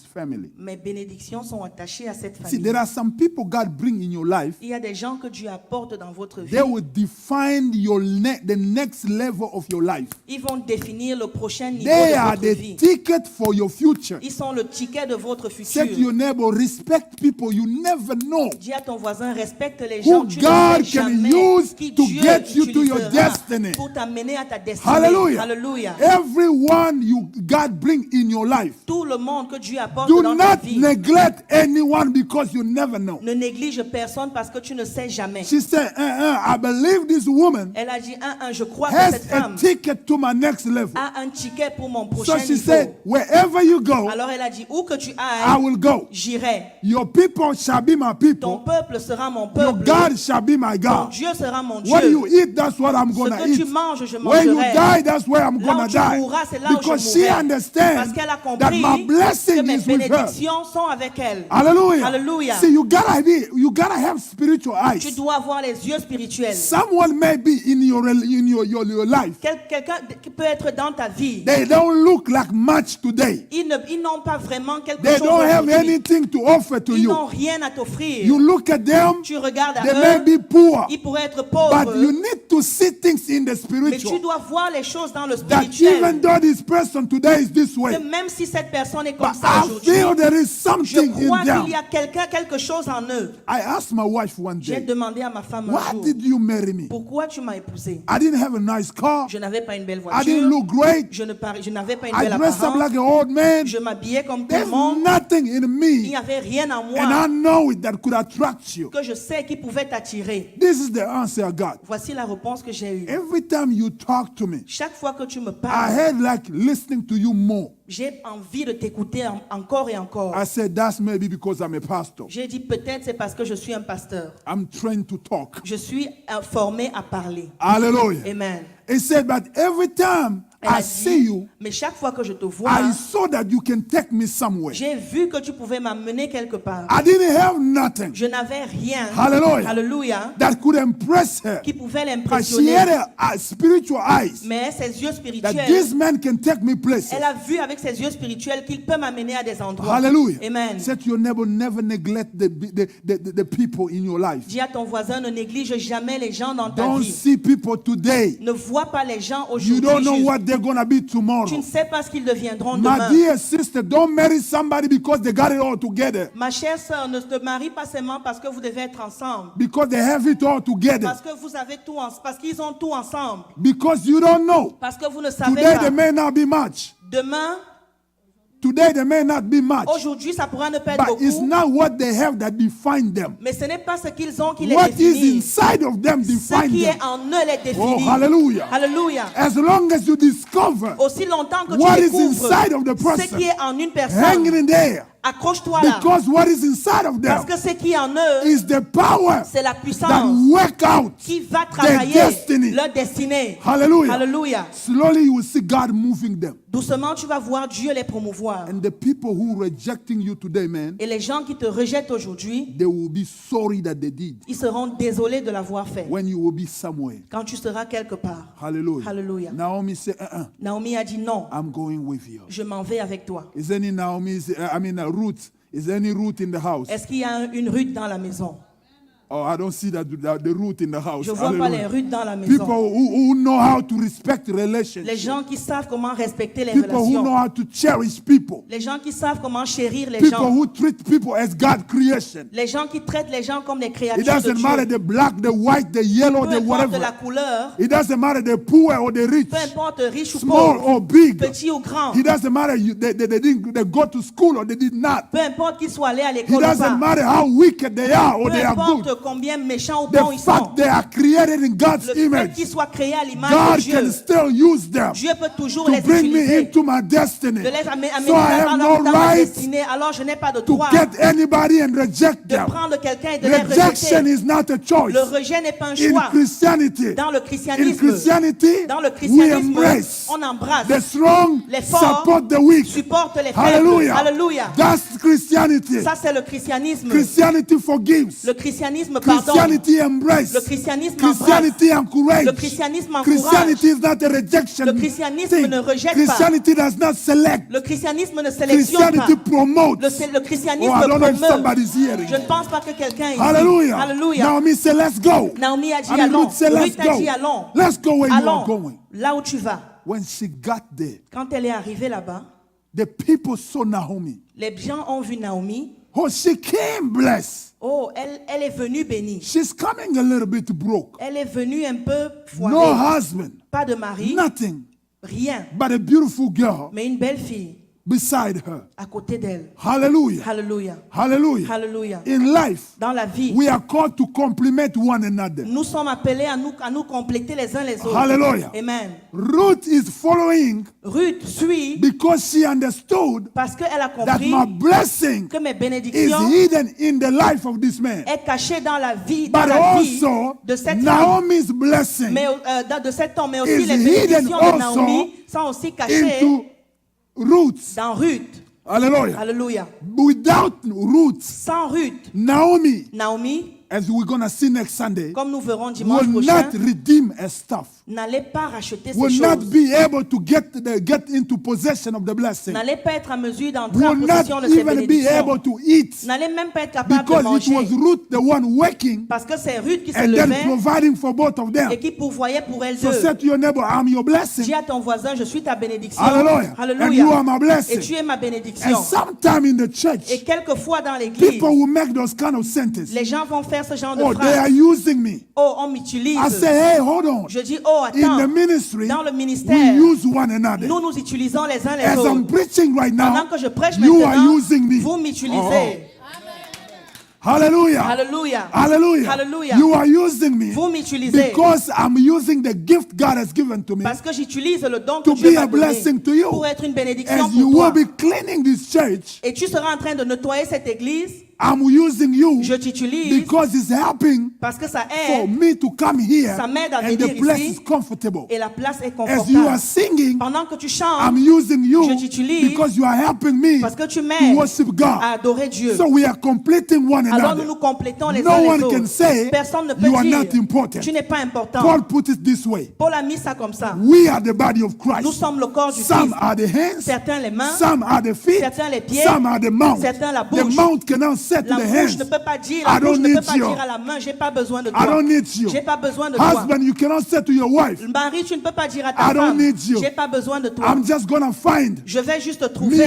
family. mes bénédictions sont attachées à cette See, famille. there are some people God bring in your life. Il y a des gens que Dieu apporte dans votre vie. They will define the next level of your life. Ils vont définir le prochain niveau They de are votre the vie. ticket for your future. Ils sont le ticket de votre Say to futur. your neighbor, respect people. You never know Dis à ton voisin, respecte les who gens. Tu God ne sais can jamais use qui to Dieu get you to your utilisera destiny. pour t'amener à ta destinée. Hallelujah. Alléluia. Everyone God bring in your life. Tout le monde que Dieu apporte Do dans ta not vie. neglect anyone because you never know. Ne néglige personne parce que tu ne sais jamais. She said, I believe this woman Elle a dit, je crois que has cette a femme ticket to my next level. a un ticket pour mon So prochain she niveau. said, wherever you go, Alors elle a dit, où que tu I ailles, will go. j'irai. Your people shall be my Ton people. peuple sera mon Your peuple. God shall be my Ton God. Dieu sera mon What Dieu. you eat, that's what I'm Ce going to que tu eat. manges, je When you mangerai. die, that's where I'm Là going où to tu die. mourras, c'est là où Because je she mourrai. Parce understands qu'elle a that compris my que blessing mes is with her. bénédictions sont avec elle. Hallelujah. Hallelujah. See, you gotta have spiritual Tu eyes. dois avoir les yeux spirituels. Someone may be in your life. Quelqu'un qui peut être dans ta vie. They don't look like like much today. Ils n'ont pas vraiment quelque They chose don't have aujourd'hui. anything to offer to Ils you. n'ont rien à t'offrir. You look at them, Tu regardes à they may eux, be poor, ils pourraient être but pauvres, you need to see things in the mais tu spiritual. dois voir les choses dans le That even spirituel. though this person today is this Que way, même si cette personne est comme but ça I feel aujourd'hui, there is je something crois in qu'il them. y a quelque chose en eux. I asked my wife one J'ai day, demandé à ma femme un why jour, did you marry me? pourquoi tu m'as épousé? I didn't have a nice car. Je n'avais pas une belle I didn't voiture, look great. je n'avais pas une I belle dressed up apparence, like an old man. je m'habillais comme tout le There's monde, nothing in il me, n'y avait rien en and I moi know it, that could attract you. que je sais qui pouvait t'attirer. This is the answer I got. Voici la réponse que j'ai eue. Every time you talk to me, Chaque fois que tu me I parles, had like listening to you more. j'ai envie de t'écouter encore et encore. I said, that's maybe because I'm a pastor. J'ai dit peut-être c'est parce que je suis un pasteur. I'm trained to talk. Je suis formé à parler. Hallelujah. Amen. He said, but every time Elle a I dit, see you, mais chaque fois que je te vois, I saw that you can take me somewhere. j'ai vu que tu pouvais m'amener quelque part. I didn't have nothing Je n'avais rien. Hallelujah. Alléluia. that could impress her. Qui pouvait But she l'impressionner. had spiritual eyes Mais ses yeux that spirituels, this man can take me places. elle a vu avec ses yeux spirituels qu'il peut m'amener à des endroits. Hallelujah. Amen. Said to your neighbor, never neglect the people in your life. Dis à ton voisin, ne néglige jamais les gens dans ta Don't vie. see people today. Ne vois pas les gens You don't know aujourd'hui. what they're going to be Tu tomorrow. ne sais pas ce qu'ils deviendront My demain. dear sister, don't marry somebody because they got it all together. Ma chère sœur, ne te marie pas seulement parce que vous devez être ensemble. Because they have it all together. Parce que vous avez tout parce qu'ils ont tout ensemble. Because you don't know. Parce que vous ne savez Today pas. there may not be much. Demain, Today there may not be much. aujourd'hui, ça pourra ne pas être But it's beaucoup. not what they have that define them. Mais ce n'est pas ce qu'ils ont qui les What is définit. inside of them Ce define qui them. est en eux les Oh, définit. hallelujah. Alléluia. As long as you discover Aussi longtemps que what tu is découvres inside of the ce person, qui est en une personne, hanging in there, accroche-toi là. because what is inside of Parce them que ce qui est en eux, is the power c'est la that puissance work out. qui va travailler destiny. leur destinée. Hallelujah. Alléluia. Slowly you will see God moving them. Doucement, tu vas voir Dieu les promouvoir. And the people who rejecting you today, man, Et les gens qui te rejettent aujourd'hui, they will be sorry that they did ils seront désolés de l'avoir fait. when you will be somewhere. Quand tu seras quelque part. Hallelujah. Hallelujah. Naomi said, Naomi a dit non, I'm going with you. je m'en vais avec toi. Is any Ruth? Is there any Ruth in the house? Est-ce qu'il y a une Ruth dans la maison? Oh, I don't see the Ruth in the house. Je ne vois pas les Hallelujah. Ruth dans la People maison. who know how to respect Les relationships. gens qui savent comment respecter les People who know relations. how to cherish people. Les gens qui savent comment chérir les People gens. who treat people as God creation. Les gens qui traitent les gens comme des It créatures de doesn't matter Dieu. the black, the white, the yellow, Peu the importe de la whatever. couleur, It doesn't matter the poor or the rich, peu importe riche ou small pauvre, or big. petit ou grand, It doesn't matter they go to school or they did not. peu importe qu'ils soient allés à It l'école ou doesn't pas, matter how wicked they are or peu they are good. importe combien méchants ou bons The ils sont, fact they are created in God's le fait image, qu'ils soient créés à l'image de God Dieu, can still use them Dieu peut toujours to les bring me utiliser, into my destiny. de les amener So I have dans no ma right destinée. Alors je n'ai pas de to droit get anybody and reject de them. prendre quelqu'un et de les Rejection rejeter. is not a choice. Le rejet n'est pas un In choix. Christianity, Dans le in christianisme, Christianity, dans le we christianisme, embrace on embrasse, the strong, les forts support the weak. supporte les faibles. Hallelujah. Alléluia. That's Christianity. Ça c'est le christianisme. Christianity forgives. Le christianisme pardonne. Christianity embraces. Le christianisme embrasse. Christianity Le encourages. christianisme encourage. Christianity is not a rejection Le christianisme thing. ne rejette pas. Christianity does not select. Le christianisme ne sélectionne pas. Christianity promotes. Le christianisme Oh, I don't know if promeut. somebody's hearing. Je ne pense pas que quelqu'un ici. Hallelujah. Alléluia. Naomi said, let's go. Naomi a dit I mean, allons. Ruth said, let's Ruth a dit go. allons. Let's go where you are Allons. going. Là où tu vas. When she got there, Quand elle est arrivée là-bas, the people saw Naomi. les gens ont vu Naomi. Oh, she came blessed. Oh, elle est venue bénie. She's coming a little bit broke. Elle est venue un peu No foirée. husband, Pas de mari, nothing, rien. but a beautiful girl Mais une belle fille beside her. à côté d'elle. Hallelujah. Alléluia. Hallelujah. Alléluia. In life, Dans la vie, we are called to complement one another. nous sommes appelés à nous compléter les uns les autres. Hallelujah. Amen. Ruth is following Ruth suit because she understood parce qu'elle a that compris my blessing que mes is bénédictions hidden in the life of this man. est cachée dans la vie, But vie also, de cette femme, Naomi's blessing mais, de cet homme, mais aussi is les hidden bénédictions de also Naomi sont aussi cachées into Ruth. dans Ruth. Hallelujah. Alléluia. Without Ruth, Sans Ruth, Naomi Naomi as we're going to see next Sunday, comme nous verrons dimanche will prochain, not redeem a stuff. n'allez pas racheter ces Will not choses. be able to get into possession of the blessing. N'allez pas être en mesure d'entrer en Will possession not de ces even be bénédictions. able to eat N'allez même pas être capable de because it was manger. Ruth the one working Parce que c'est Ruth qui se and then levait providing for both of them. et qui pourvoyait pour elles So deux. say to your neighbor, I'm your blessing. Dis à ton voisin, je suis ta bénédiction. Hallelujah. And you are my Et blessing. tu es ma And bénédiction. sometime in the Et church, quelquefois dans l'église, people will make those kind of sentences. les gens vont faire ce genre de Oh, they are phrases. using me. Oh, on m'utilise. I say, hey, hold on. Je dis, oh, In the attends. ministry, Dans le we ministère, use one another. nous nous utilisons les uns les As I'm autres. preaching right Pendant now, que je prêche you are maintenant, using me. vous m'utilisez. Hallelujah. Alléluia. Hallelujah. Hallelujah. You are using me Vous m'utilisez. because I'm using the gift God has given to me Parce que j'utilise le don que to Dieu be m'a a donné blessing to you. pour être une bénédiction As you pour toi. will be cleaning this church, Et tu seras en train de nettoyer cette église. I'm using you Je t'utilise because it's helping parce que ça for aide me to come here Ça m'aide à and venir the place ici. is comfortable. et la place est As you are confortable. singing, Pendant que tu I'm chantes, using you Je t'utilise because you are helping me parce que tu to m'aides worship God. à adorer Dieu. So we are completing one Alors nous another. nous complétons les No uns one les can autres. say Personne ne peut you are dire not important. tu n'es pas important. Paul put it this way. Paul a mis ça comme ça. We are the body of Nous Christ. sommes le corps du Some Christ. are the hands, Certains les mains, some are the feet, certains les pieds, some are the mouth. certains la The bouche. mouth cannot say to La the bouche ne hands, peut pas dire, I la bouche don't ne peut need pas you. dire à la main, j'ai pas besoin de I toi. don't need you. J'ai pas besoin de toi. Husband, you cannot say to your wife, Le mari, tu ne peux pas dire à I ta don't femme, need you. j'ai pas besoin de toi. I'm just gonna find Je vais juste me trouver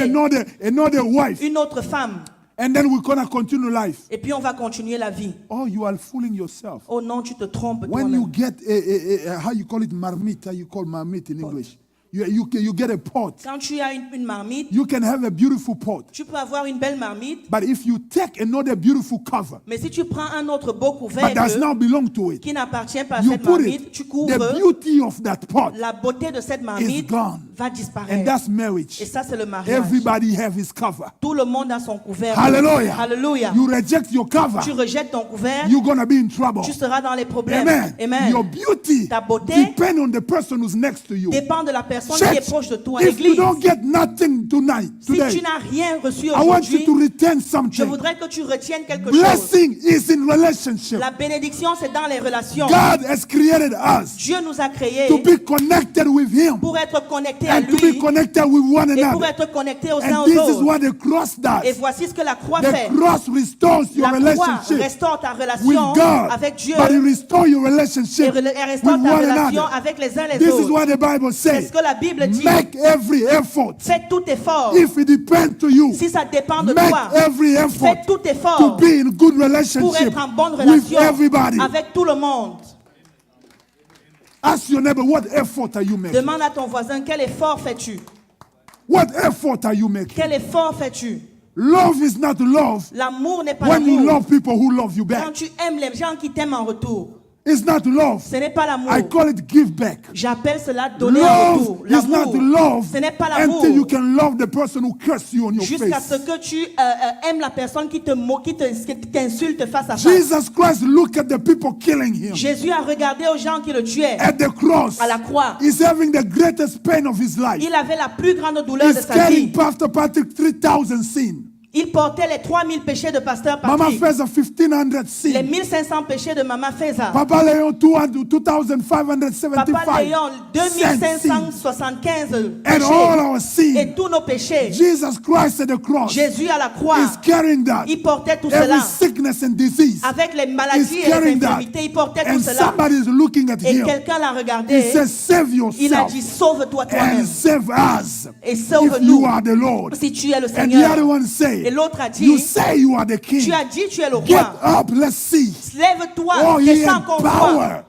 another wife, une autre femme. and then we're gonna continue life. Et puis on va continuer la vie. Oh, you are fooling yourself. Oh non, tu te trompes When you toi-même. get how you call it marmite, how you call marmite in English. You get a pot. Quand tu as une marmite, You can have a beautiful pot. tu peux avoir une belle marmite, But if you take another beautiful cover mais si tu prends un autre beau but does couvercle not belong to it, qui n'appartient pas à you cette put marmite, tu it, couvres, the beauty of that pot, la beauté de cette is marmite gone. va And disparaître. that's Et marriage. ça, c'est le mariage. Everybody have his cover. Tout le monde a son couvercle. Hallelujah. Alléluia. You reject your cover, Tu rejettes ton couvercle, you're gonna be in trouble. tu seras dans les problèmes. Amen. Amen. Your beauty Ta beauté depends on the person who's next to you. dépend de la personne Church, qui est proche de toi. if you Église, don't get nothing tonight, si tu today, n'as rien reçu I want you aujourd'hui, to return je something. voudrais que tu retiennes quelque chose. Blessing is in relationship. La bénédiction, c'est dans les relations. God has created us Dieu nous a créés to be connected with Him pour être connectés à and to be lui connected with one et pour another. être connectés aux uns And aux this is autres. what the cross Et does. voici ce que la croix The fait. cross restores your La croix relationship restaure ta with relation God, avec Dieu but it restores your et relationship elle with restaure ta one relation another. avec les uns les This is autres. what the Bible C'est ce says. que la Bible dit. Make every effort. Fais tout effort. If it depends to you, Si ça dépend de make toi, every effort fais tout to effort be in good pour relationship être en bonne with relation everybody. avec tout le monde. Ask your neighbor, what effort are you making? Demande à ton voisin, quel effort fais-tu? What effort are you making? Quel effort fais-tu? Love is not love L'amour n'est pas when you l'amour. love people who love you Quand back. tu aimes les gens qui t'aiment en retour, It's not love. ce n'est pas l'amour. I call it give back. J'appelle cela donner en Love retour. is not L'amour, love ce n'est pas l'amour. until you can love the person who cursed you on your Jusqu'à ce face. que tu aimes la personne qui te moque, qui t'insulte face à face. Jesus Christ looked at the people killing him Jésus a regardé aux gens qui le tuaient at the cross. à la croix. He's having the greatest pain of his life. Il avait la plus grande douleur de He's sa carrying vie. Pastor Patrick 3,000 sins. Il portait les 3000 péchés de pasteur Mama Patrick. Feza 1,500 Les sins. 1500 péchés de Maman Feza. Papa Leon 2,575 Papa Léon, sins. 2575 And péchés. all our Et sins. tous nos péchés. Jesus Christ at the cross Jésus à la croix, is carrying that. il portait tout Every cela. sickness and disease. Avec les maladies He's et les carrying that. infirmités, il portait tout And cela. somebody is looking at Et him. quelqu'un l'a He regardé. says, save Il a yourself dit, sauve-toi and toi-même. save us Et if sauve-nous you are the Lord. si tu es le And the Seigneur. other one Et say, l'autre a you dit, say you are the king. tu as dit tu es le Get roi. up, let's see. Lève-toi, Oh, he descends had qu'on voit. power.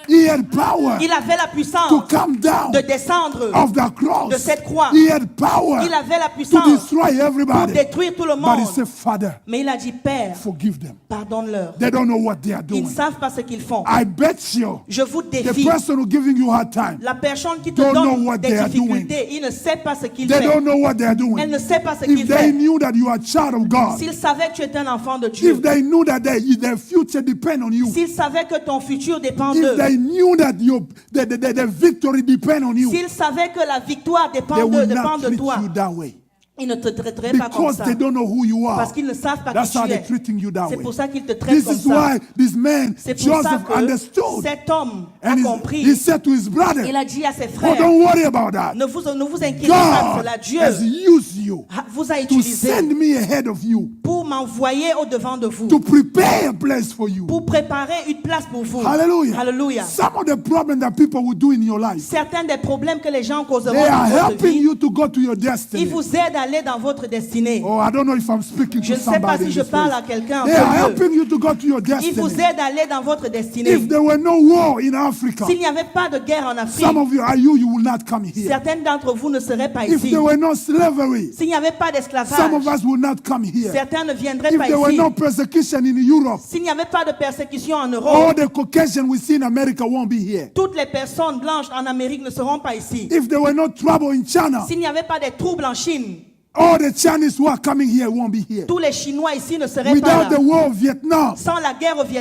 He had power Il avait la to puissance come down de descendre of the cross. de cette croix. He had power Il avait la to puissance destroy pour everybody. détruire tout le But he monde. said, Father, Mais il a dit, Père, forgive them. pardonne-leur. They don't know what they are Ils doing. ne savent pas ce qu'ils font. I bet you Je vous the défie. person who giving you a hard time, La personne qui te don't know donne what des they are difficultés, il ne sait pas ce qu'il they fait. don't know what they are Elle doing. ne sait pas ce qu'il If they fait. knew that you are a child of God, S'il savait que tu es un enfant de Dieu, if they knew that their future depend on you, s'il savait que ton futur dépend if d'eux, they knew that the victory depend on you, s'il savait que la victoire they dépend would dépend not de treat toi, you that way. Ils ne te traiteraient pas comme because ça. they don't know who you Parce are. qu'ils ne savent pas That's qui how tu they're es. treating you that C'est way. pour ça qu'ils te traitent This comme is ça. why this man, C'est pour ça Joseph, que understood. cet homme a And he compris. said to his brother, Il a dit à ses oh, frères, don't worry about that. ne vous inquiétez pas de God cela. Dieu has used you vous a to utilisé send me ahead of you, pour m'envoyer au-devant de vous, to prepare a place for you. pour préparer une place pour vous. Hallelujah. Alléluia. Some of the problems that people will do in your life, Certains des problèmes que les gens causeront they are dans votre helping vie, you to go to your ils destiny. vous aident à aller dans votre destinée. Oh, I don't know if I'm speaking Je to ne sais pas somebody si in je this parle place. à quelqu'un un They are peu mieux. helping you to go to your Ils vous destiny. aident à aller dans votre destinée. If there were no war in Africa, S'il n'y avait pas de guerre en Afrique, some of you are you will not come here. certains d'entre vous ne seraient pas If ici. there were no slavery, S'il n'y avait pas some d'esclavage, of us will not come here. certains ne viendraient If pas there were ici. no persecution in Europe, S'il n'y avait pas de persécution en all Europe, the Caucasians we see in America won't be here. toutes les personnes blanches en Amérique ne seront pas ici. If there were no trouble in China, S'il n'y avait pas de troubles en Chine, all the Chinese who are coming here won't be here. tous les Chinois ici ne seraient pas Without là. the war of Vietnam, Sans la guerre au all the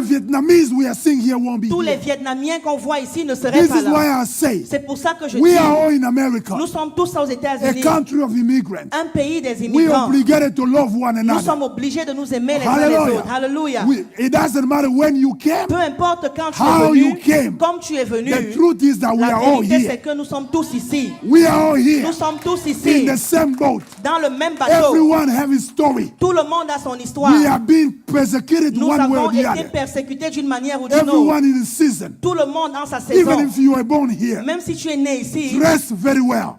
Vietnam, Vietnamese we are seeing here won't be tous les here. Vietnamiens qu'on voit ici ne seraient This pas is why là. I say C'est pour ça que je we are dis, all in America, nous sommes tous aux a États-Unis, country of immigrants. un pays des We immigrants. are obligated to love one Nous another. sommes obligés de nous aimer les uns les autres. Alléluia. It doesn't matter when you came. Peu importe quand tu How es you venu, came. comme tu es venu, The truth is that we la are all vérité c'est here. que nous sommes tous ici. We are all here Nous sommes tous in ici, the same boat. dans le même bateau. Everyone have his story. Tout le monde a son histoire. We are being persecuted Nous one way avons or the été other. persécutés d'une manière ou d'une autre. Everyone in the season. Tout le monde a sa Even saison. if you were born here, Même si tu es né ici, dress very well.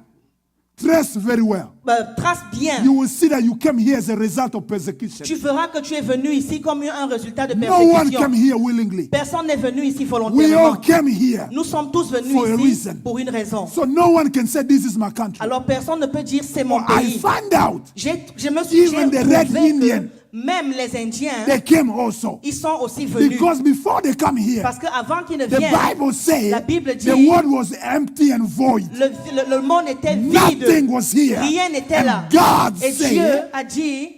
Dress very well. trace bien. You will see that you came here as a result of persecution. Tu verras que tu es venu ici comme un résultat de No one persécution. came here willingly. Personne n'est venu ici We all volontairement. came here. Nous sommes tous venus For a ici reason. pour une raison. So no one can say this is my country. Alors personne ne peut dire c'est mon I pays. find out Je me suis Even the trouvé Red que Indian, même les Indiens, they came also. ils sont aussi venus. Because before they come here, Parce qu'avant qu'ils ne the viennent, Bible says la Bible dit, the world was empty and void. le monde était Nothing vide. was here. Rien n'était là. And God Et Dieu said a dit,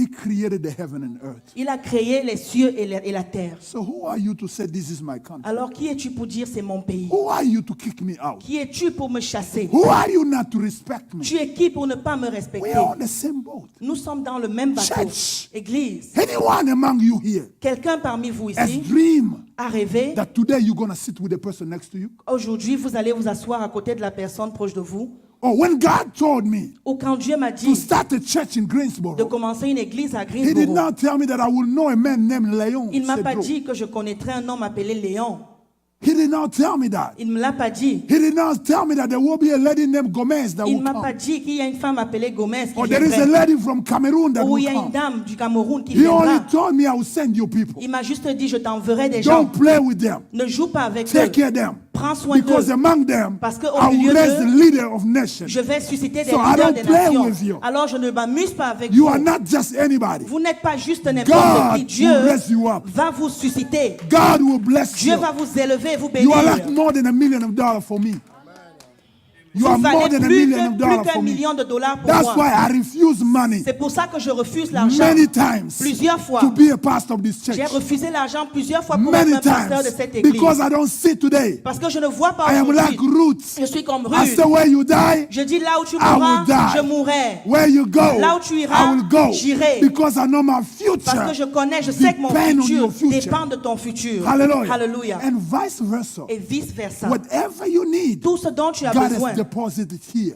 He created the heaven and earth. il a créé les cieux et la terre. So who are you to say this is my country? Alors qui es-tu pour dire c'est mon pays? Who are you to kick me out? Qui es-tu pour me chasser? Who are you not to respect me? Tu es qui pour ne pas me We respecter? are on the same boat. Nous sommes dans le même bateau. Church. Église, Anyone among you here quelqu'un parmi vous has ici dream a rêvé, that today you're going to sit with the person next to you? aujourd'hui vous allez vous asseoir à côté de la personne proche de vous? Or when God told me Ou quand Dieu m'a to dit start a church in de Greensboro, commencer une église à He did Greensboro, not tell me that I will know a man named Leon il ne m'a pas Cedro. dit que je connaîtrais un homme appelé Léon. He did not tell me that. Il ne me l'a pas dit. He did not tell me that there will be a lady named Gomez that Il will ne m'a pas come. dit qu'il y a une femme appelée Gomez qui Or there is a viendrait. lady from Cameroon that Ou will il y a une come. dame du Cameroun qui He only viendra. told me I will send you people. Il m'a juste dit, je t'enverrai des gens. Don't play with them. Ne joue pas avec Take eux. care of them. Prends soin d'eux. Because among them, Parce qu'au I will milieu raise d'eux, the leader of nations. Je vais susciter des So I leaders don't des play with nations. you. Alors je ne m'amuse pas avec You vous. are not just anybody. Vous n'êtes pas juste n'importe qui. God Dieu will raise you up. va vous susciter. God will bless Dieu you. va vous élever, vous You are bénir. like more than $1 million for me. You are Vous more valez than $1 plus million qu'un for me. million de dollars pour That's moi. why I refuse money C'est pour ça que je refuse l'argent. many times Plusieurs fois. to be a pastor of this J'ai church. refusé l'argent plusieurs fois pour être Many un pasteur de times. cette église. Because I don't see today. Parce que je ne vois pas I am like aujourd'hui. roots. Je suis comme I Ruth. say where you die, Je dis là où tu I will mourras, die. je mourrai. where you go, Là où tu iras, I will go. j'irai. Because I know my Parce que je future. connais, je sais que mon Depend on futur your future. dépend de ton futur. Hallelujah. Alléluia. And vice versa. Et vice versa. Whatever you need, Tout ce dont tu as God besoin has deposited here.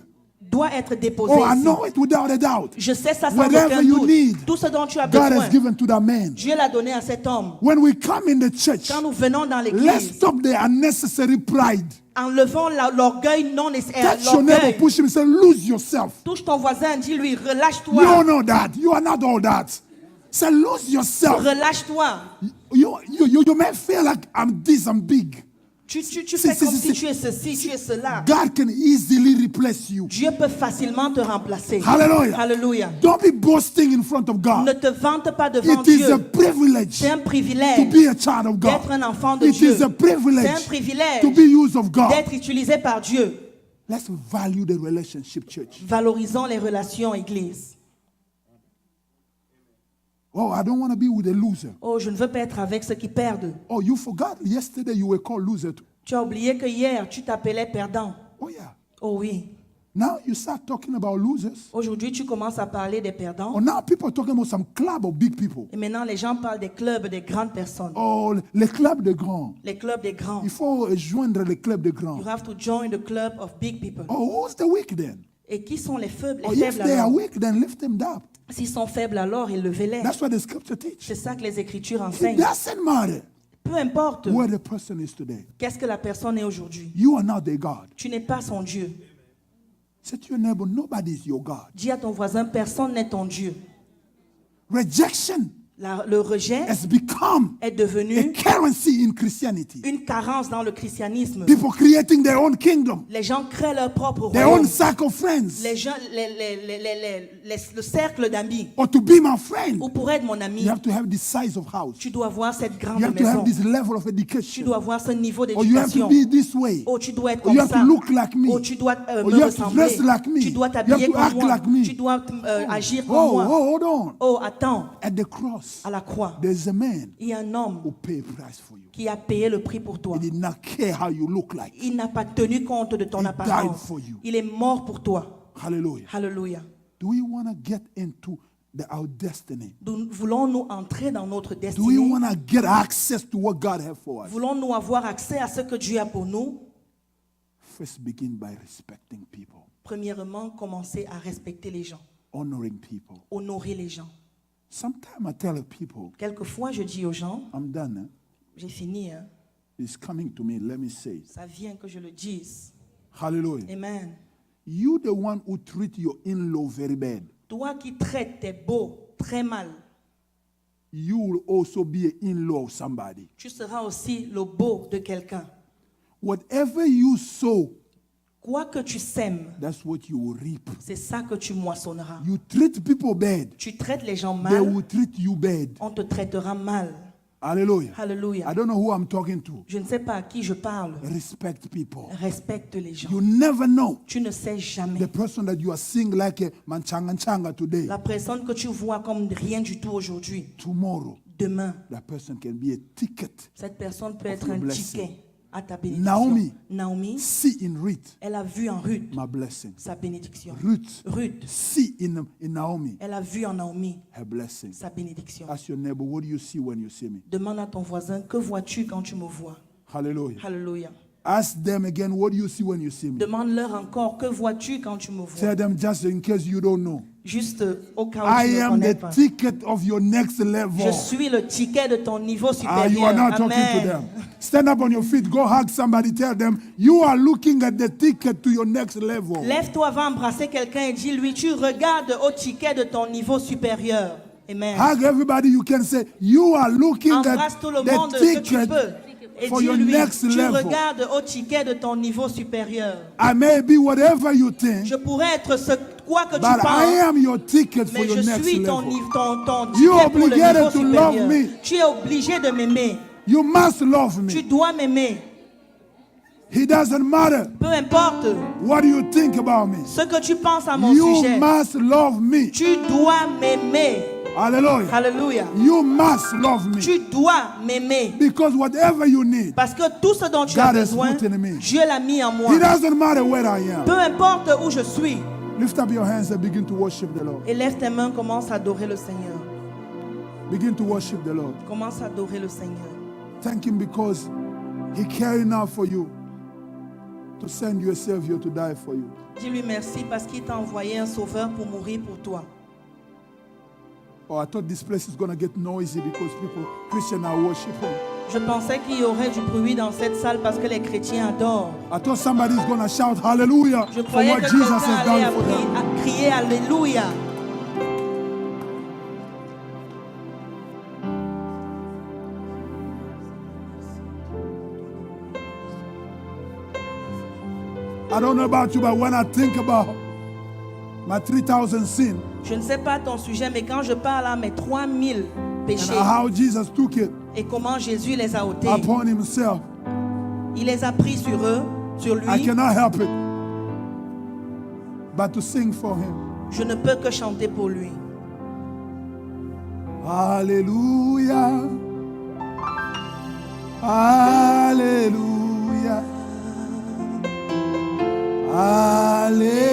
doit être déposé Oh, I ici. know it without a doubt. Je sais ça sans Whatever aucun you doute. need, Tout ce dont tu as God besoin, has given to that man. Dieu l'a donné à cet homme. When we come in the church, Quand nous venons dans let's l'église, stop the unnecessary pride. enlevons l'orgueil non nécessaire. Touch your neighbor, L'orgueil. push him, say, lose yourself. Touche ton voisin, dis-lui, relâche-toi. You don't know that. You are not all that. Say, lose yourself. Relâche-toi. You may feel like I'm this, I'm big. Tu fais comme si tu es ceci, tu es cela. God can easily replace you. Dieu peut facilement te remplacer. Hallelujah. Alléluia. Don't be boasting in front of Ne God. te vante pas devant It is a Dieu. privilege C'est un to privilège be a child of God. d'être un enfant de It Dieu. is a C'est un privilege privilège to be used of God. d'être utilisé par Dieu. Let's value the relationship, church. Valorisons les relations, Église. Oh, I don't want to be with a loser. Oh, je ne veux pas être avec ceux qui perdent. Oh, you forgot yesterday you were called loser too. Tu as oublié que hier, tu t'appelais perdant. Oh, yeah. Oh oui. Now you start talking about losers. Aujourd'hui, tu commences à parler des perdants. Or now people are talking about some club of big people. Et maintenant, les gens parlent des clubs des grandes personnes. Oh, les clubs de grands. Les clubs des grands. Il faut joindre les clubs de grands. You have to join the club of big people. Oh, who's the weak then? Et qui sont les faibles, Oh, les if faibles they are alors? weak, then lift them up. S'ils sont faibles alors, élevez-les. That's what the scripture teach. C'est ça que les Écritures It enseignent. doesn't matter Peu importe where the person is today. qu'est-ce que la personne est aujourd'hui. You are not their God. Tu n'es pas son Dieu. Say to your neighbor, nobody is your God. Dis à ton voisin, personne n'est ton Dieu. Rejection Le rejet has become est a devenu currency in Christianity. une carence dans le christianisme. People creating their own kingdom, Les gens créent leur propre their royaume. own circle of friends, Les gens, le cercle d'amis. or to be my friend. Ou pour être mon ami, You have to have this size of house. tu dois avoir cette grande You have to maison. have this level of Tu education. dois avoir ce niveau Or you have to d'éducation. be this way. Oh, tu dois être Or comme you have ça. to look like me. Oh, tu dois Or me you have to ressembler. dress like me. Tu dois You have t'habiller to comme act moi. like me. Tu dois agir comme Oh, moi. hold on. Oh, attends. At the cross, À la croix, there's a man il y a un homme who paid a price for you. qui a payé le prix pour toi. He did not care how you look like. Il n'a pas tenu compte de ton He apparence. died for you. Il est mort pour toi. Hallelujah. Alléluia. Do we want to get into our destiny? Voulons-nous entrer dans notre Do we destinée? want to get access to what God has for us? Voulons-nous avoir accès à ce que Dieu a pour nous? First, begin by respecting people, Premièrement, commencer à respecter les gens, honoring people. honorer les gens. Sometimes I tell people, Quelquefois, je dis aux gens, I'm done. j'ai fini, hein. It's coming to me. Let me say it. Ça vient que je le dise. Hallelujah. Amen. You the one who treat your in-law very bad. Toi qui traites tes beaux très mal, You will also be an in-law of somebody. tu seras aussi le beau de quelqu'un. Whatever you sow, Quoi que tu sèmes, that's what you will reap. c'est ça que tu moissonneras. You treat people bad, Tu traites les gens they mal, will treat you bad. on te traitera mal. Hallelujah. Alléluia. I don't know who I'm talking to. Je ne sais pas à qui je parle. Respect people. Respecte les gens. You never know Tu ne sais jamais. the person that you are seeing like a manchanga today. La personne que tu vois comme rien du tout aujourd'hui, Tomorrow, demain, that person can be a ticket. cette personne peut être your un blessing. ticket à ta bénédiction. Naomi. Naomi, See in Ruth elle a vu en Ruth my blessing. sa bénédiction. Ruth, Ruth, see in Naomi elle a vu en Naomi her blessing. sa bénédiction. Ask your neighbor, what do you see when you see me? Demande à ton voisin, que vois-tu quand tu me vois? Hallelujah. Alléluia. Ask them again, what do you see when you see me? Demande-leur encore, que vois-tu quand tu me vois? Tell them just in case you don't know. Juste au cas où tu I ne am connais the pas. ticket of your next level. Je suis le ticket de ton niveau Ah, supérieur. you are not talking to Amen. them. Stand up on your feet. Go hug somebody. Tell them you are looking at the ticket to your next level. Lève-toi, va embrasser quelqu'un et dis-lui, tu regardes au ticket de ton niveau supérieur. Amen. Hug everybody you can say. You are looking Embrasse at tout le monde the que tu ticket peux. Et for your dis-lui, next tu level. regardes au ticket de ton niveau supérieur. I may be whatever you think, Je pourrais être ce quoi que tu but I penses, am your ticket for mais your je next suis ton, level. ton You ticket pour le obligated niveau to love supérieur. me. Tu es obligé de m'aimer. You must love Tu me. dois m'aimer. It doesn't matter Peu importe what you think about me. ce que tu penses à mon You sujet. must love me. Tu dois m'aimer. Hallelujah. Alléluia. You must love me. Tu dois m'aimer. Because whatever you need, Parce que tout ce dont tu as God has besoin, put in me. Dieu l'a mis en moi. it doesn't matter where I am. Peu importe où je suis. Lift up your hands and begin to worship the Lord. Et lève tes mains, commence à adorer le Seigneur. Begin to worship the Lord. Commence à adorer le Seigneur. Thank Him because He cared enough for you to send you a Savior to die for you. Dis-lui merci parce qu'il t'a envoyé un sauveur pour mourir pour toi. Oh, I thought this place is going to get noisy because Christians are worshiping. Je pensais qu'il y aurait du bruit dans cette salle parce que les chrétiens adorent. I thought somebody is going to shout hallelujah Je for croyais what que Jesus quelqu'un has allait done for them. à crier Alléluia. I don't know about you, but when I think about my 3,000 sins Je ne sais pas ton sujet, mais quand je parle à mes 3000 and péchés how Jesus took it et comment Jésus les a ôtés, upon Himself, il les a pris sur eux, sur I lui. cannot help it but to sing for Him. Je ne peux que chanter pour lui. Hallelujah. Hallelujah. Hallelujah.